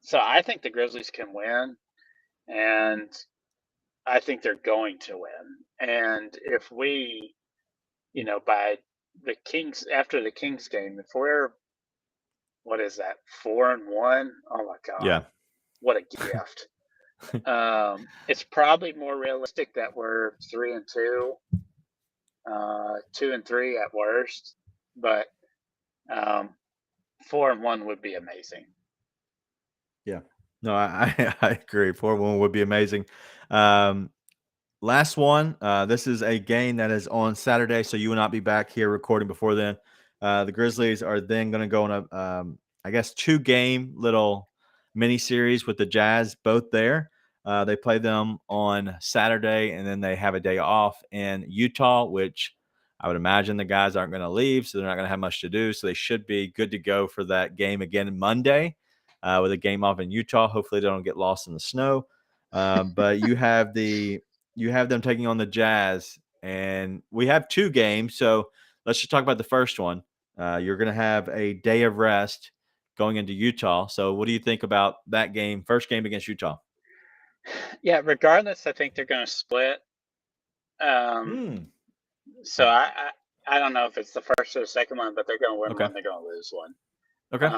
So I think the Grizzlies can win, and I think they're going to win. And if we, by the Kings after the Kings game, if we're what is that 4-1? Oh my God, Yeah. what a gift! It's probably more realistic that we're 3-2, 2-3 at worst, but 4-1 would be amazing. Yeah. No, I agree. 4-1 would be amazing. Last one. This is a game that is on Saturday, so you will not be back here recording before then. The Grizzlies are then going to go on a, I guess, 2-game little mini series with the Jazz, both there. They play them on Saturday, and then they have a day off in Utah, which I would imagine the guys aren't going to leave, so they're not going to have much to do. So they should be good to go for that game again Monday with a game off in Utah. Hopefully they don't get lost in the snow. But you have them taking on the Jazz, and we have 2 games. So let's just talk about the first one. You're going to have a day of rest going into Utah. So what do you think about that game, first game against Utah? Yeah, regardless, I think they're going to split. So I don't know if it's the first or the second one, but they're going to win Okay. one, they're going to lose one. Okay.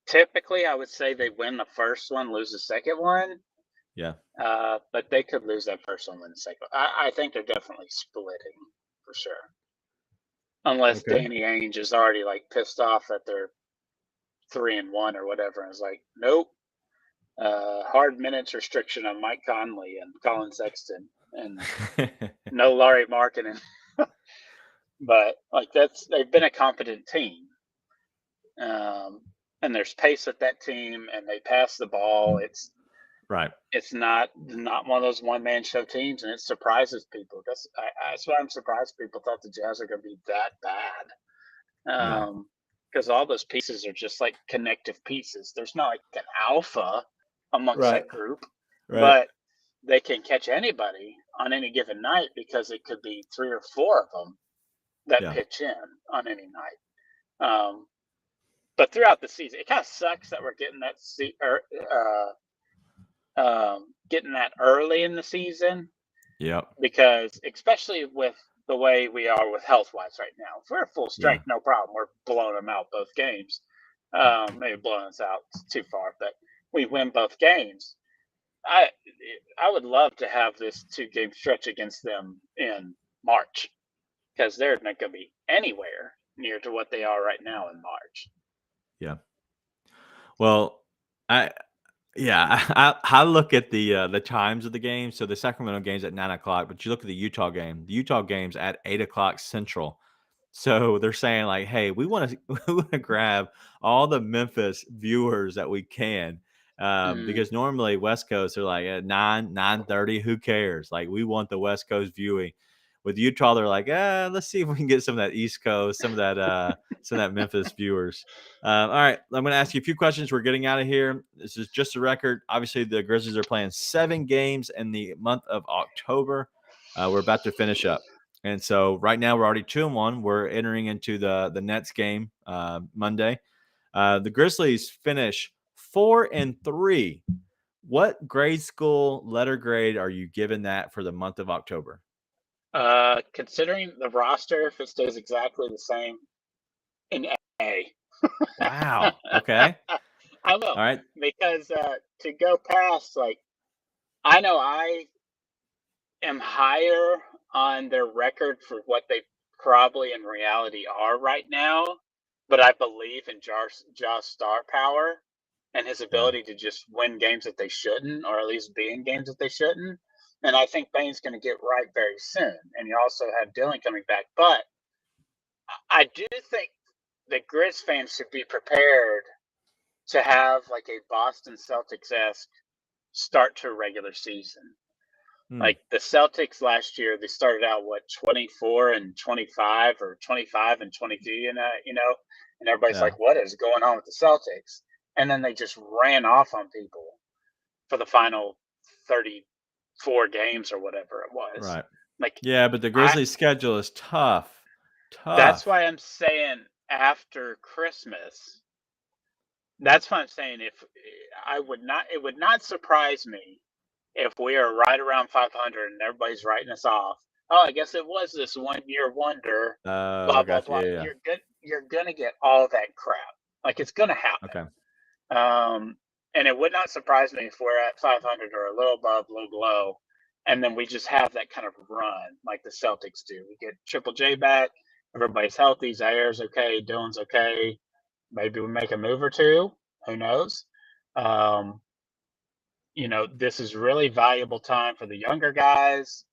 Typically, I would say they win the first one, lose the second one. Yeah. But they could lose that first one, win the second one. I think they're definitely splitting for sure. Unless Okay. Danny Ainge is already like pissed off that they're 3-1 or whatever, and is like, nope. Hard minutes restriction on Mike Conley and Colin Sexton, and no Laurie Markkinen. But like they've been a competent team, and there's pace with that team, and they pass the ball. It's Right. It's not one of those one man show teams, and it surprises people. That's why I'm surprised people thought the Jazz are going to be that bad. Because all those pieces are just like connective pieces. There's not like an alpha amongst Right. that group, Right. but they can catch anybody on any given night because it could be 3 or 4 of them that pitch in on any night. But throughout the season, it kind of sucks that we're getting that getting that early in the season. Yep. Because especially with the way we are with health-wise right now, if we're at full strength, no problem. We're blowing them out both games. Maybe blowing us out too far, but we win both games. I would love to have this 2-game stretch against them in March, because they're not going to be anywhere near to what they are right now in March. Yeah. Well, I look at the times of the game. So the Sacramento game's at 9:00, but you look at the Utah game. The Utah game's at 8:00 Central. So they're saying like, hey, we want to grab all the Memphis viewers that we can. Because normally West Coast are like at 9:30. Who cares? Like we want the West Coast viewing. With Utah, they're like, let's see if we can get some of that East Coast, some of that Memphis viewers. All right, I'm going to ask you a few questions. We're getting out of here. This is just a record. Obviously, the Grizzlies are playing 7 games in the month of October. We're about to finish up. And so right now we're already 2-1. We're entering into the Nets game Monday. The Grizzlies finish 4-3. What grade school letter grade are you giving that for the month of October? Considering the roster, if it stays exactly the same, an A. Wow. Okay. I will. All right. Because to go past, like, I know I am higher on their record for what they probably in reality are right now, but I believe in Josh star power and his ability to just win games that they shouldn't, or at least be in games that they shouldn't. And I think Bane's going to get right very soon. And you also have Dylan coming back. But I do think the Grizz fans should be prepared to have like a Boston Celtics-esque start to a regular season. Like the Celtics last year, they started out 24 and 25 or 25 and 22, and everybody's like, "What is going on with the Celtics?" And then they just ran off on people for the final 34 games or whatever it was. Right. Like, yeah, but the Grizzlies' schedule is tough. that's why I'm saying after Christmas. That's why I'm saying it would not surprise me if we are right around 500 and everybody's writing us off. Oh, I guess it was this 1-year wonder. I Blah blah got you. blah. Yeah. You're gonna get all that crap. Like it's gonna happen. Okay. And it would not surprise me if we're at 500 or a little above, a little below, and then we just have that kind of run like the Celtics do. We get Triple J back, everybody's healthy, Zaire's okay, Dylan's okay. Maybe we make a move or two. Who knows? This is really valuable time for the younger guys,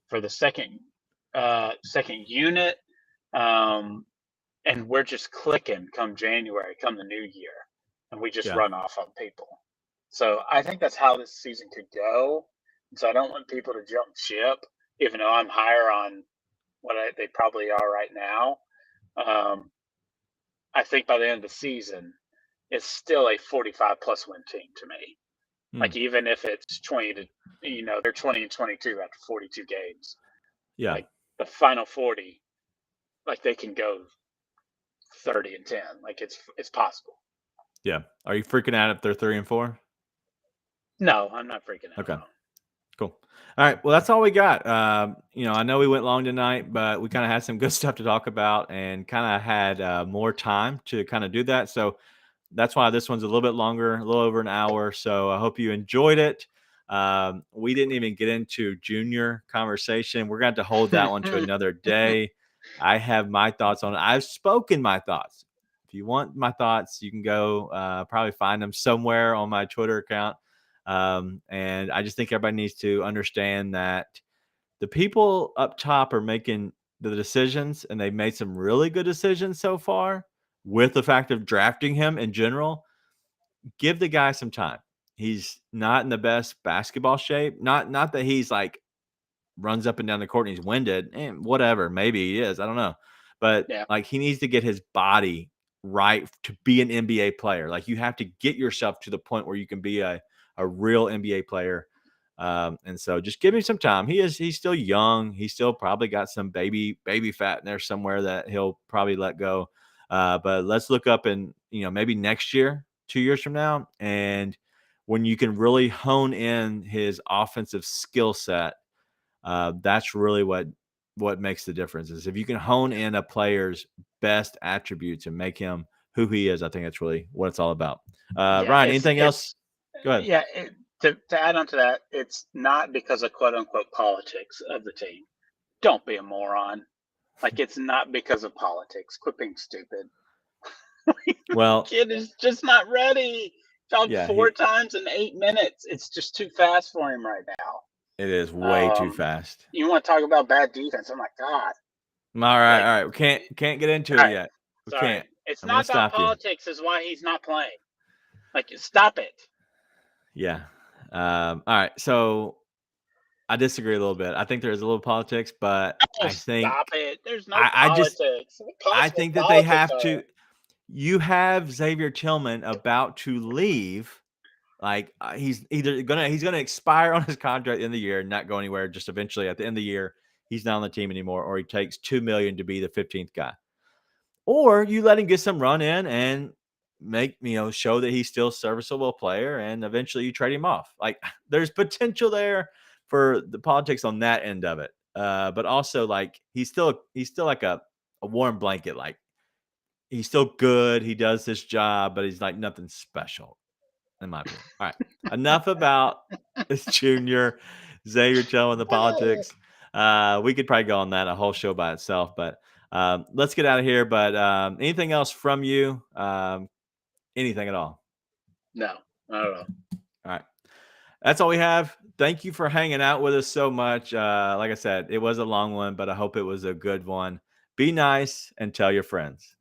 for the second unit, and we're just clicking come January, come the new year, and we just run off on people. So I think that's how this season could go. So I don't want people to jump ship, even though I'm higher on what they probably are right now. I think by the end of the season, it's still a 45-plus win team to me. Like even if it's 20 to, they're 20 and 22 after 42 games. Yeah. Like the final 40, like they can go 30 and 10. Like it's possible. Yeah. Are you freaking out if they're 3 and 4? No, I'm not freaking out. Okay. Cool. All right. Well, that's all we got. I know we went long tonight, but we kind of had some good stuff to talk about and kind of had more time to kind of do that. So that's why this one's a little bit longer, a little over an hour. So I hope you enjoyed it. We didn't even get into junior conversation. We're going to have to hold that one to another day. I have my thoughts on it. I've spoken my thoughts. If you want my thoughts, you can go probably find them somewhere on my Twitter account. And I just think everybody needs to understand that the people up top are making the decisions, and they've made some really good decisions so far with the fact of drafting him in general. Give the guy some time. He's not in the best basketball shape. Not that he's like runs up and down the court and he's winded and whatever. Maybe he is. I don't know. But like he needs to get his body right to be an NBA player. Like you have to get yourself to the point where you can be a real NBA player. And so just give him some time. He's still young. He's still probably got some baby fat in there somewhere that he'll probably let go. But let's look up and, maybe next year, 2 years from now. And when you can really hone in his offensive skill set, that's really what makes the difference is if you can hone in a player's best attributes and make him who he is. I think that's really what it's all about. Ryan, anything else? Go ahead. Yeah. To add on to that, it's not because of quote unquote politics of the team. Don't be a moron. Like it's not because of politics. Quit being stupid. Well, kid is just not ready. Fouled 4 times in 8 minutes. It's just too fast for him right now. It is way too fast. You want to talk about bad defense? Oh my God. All right. We can't get into it yet. We can't. It's not about politics. Is why he's not playing. Like, stop it. Yeah. All right. So I disagree a little bit. I think there's a little politics, but I think stop it. There's no politics. I think that they have to. You have Xavier Tillman about to leave. Like he's gonna expire on his contract in the year and not go anywhere. Just eventually at the end of the year, he's not on the team anymore, or he takes $2 million to be the 15th guy. Or you let him get some run in and make show that he's still a serviceable player, and eventually you trade him off. Like there's potential there for the politics on that end of it. But also like he's still like a warm blanket. Like he's still good. He does this job, but he's like nothing special. In my opinion. All right. Enough about this junior Xavier Tillman, the politics. We could probably go on that a whole show by itself, but let's get out of here. But anything else from you? Anything at all? No, not at all. All right. That's all we have. Thank you for hanging out with us so much. Like I said, it was a long one, but I hope it was a good one. Be nice and tell your friends.